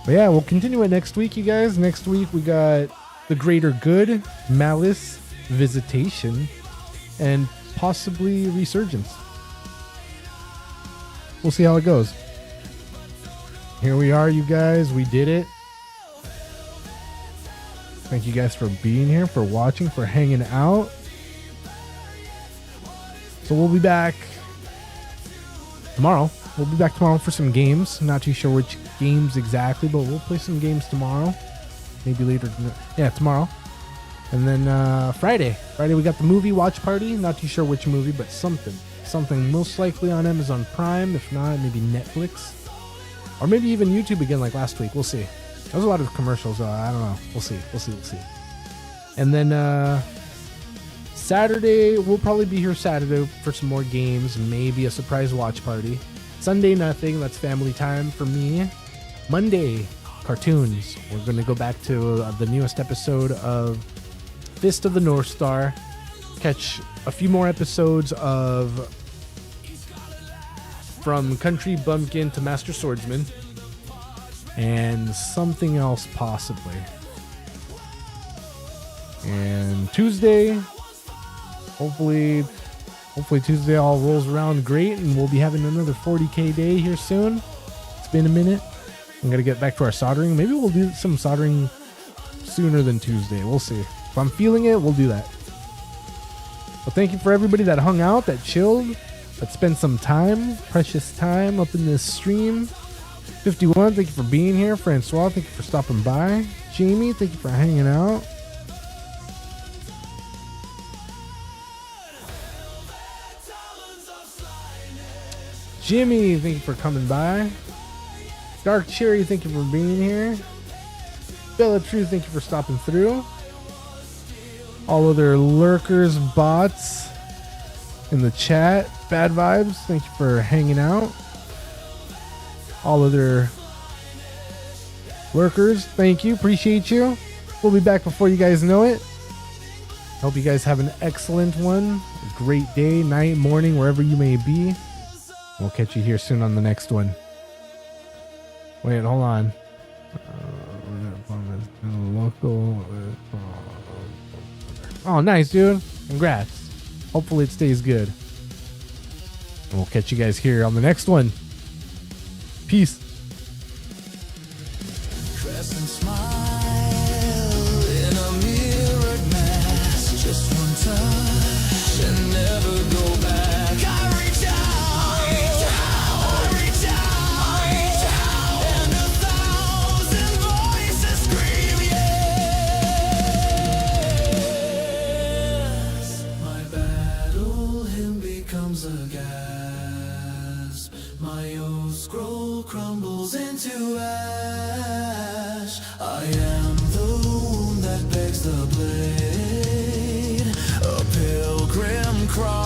But yeah, we'll continue it next week, you guys. Next week we got The Greater Good, Malice, Visitation, and possibly Resurgence. We'll see how it goes. Here we are, you guys. We did it. Thank you guys for being here, for watching, for hanging out. So we'll be back tomorrow. We'll be back tomorrow for some games. Not too sure which games exactly, but we'll play some games tomorrow. Maybe later. Yeah, tomorrow. And then Friday. Friday we got the movie watch party. Not too sure which movie, but something. Something most likely on Amazon Prime. If not, maybe Netflix. Or maybe even YouTube again like last week. We'll see. There's a lot of commercials. I don't know. We'll see. We'll see. And then Saturday, we'll probably be here Saturday for some more games. Maybe a surprise watch party. Sunday, nothing. That's family time for me. Monday, cartoons. We're going to go back to the newest episode of Fist of the North Star. Catch a few more episodes of From Country Bumpkin to Master Swordsman. And something else possibly. And Tuesday, hopefully Tuesday all rolls around great and we'll be having another 40K day here soon. It's been a minute. I'm going to get back to our soldering. Maybe we'll do some soldering sooner than Tuesday. We'll see. If I'm feeling it, we'll do that. Well, thank you for everybody that hung out, that chilled, that spent some time, precious time up in this stream. 51, thank you for being here. Francois, thank you for stopping by. Jamie, thank you for hanging out. Jimmy, thank you for coming by. Dark Cherry, thank you for being here. Bella True, thank you for stopping through. All other lurkers, bots in the chat. Bad Vibes, thank you for hanging out. All other lurkers, thank you. Appreciate you. We'll be back before you guys know it. Hope you guys have an excellent one. A great day, night, morning, wherever you may be. We'll catch you here soon on the next one. Wait, hold on. Local. Oh, nice, dude. Congrats. Hopefully it stays good. And we'll catch you guys here on the next one. Peace. Dress and smile in a mirrored mask. Just one touch and never go back. I reach out, I reach out, I reach out, and 1,000 voices scream yes. My battle hymn becomes a gasp. My old scroll crumbles into ash. I am the wound that begs the blade. A pilgrim cross.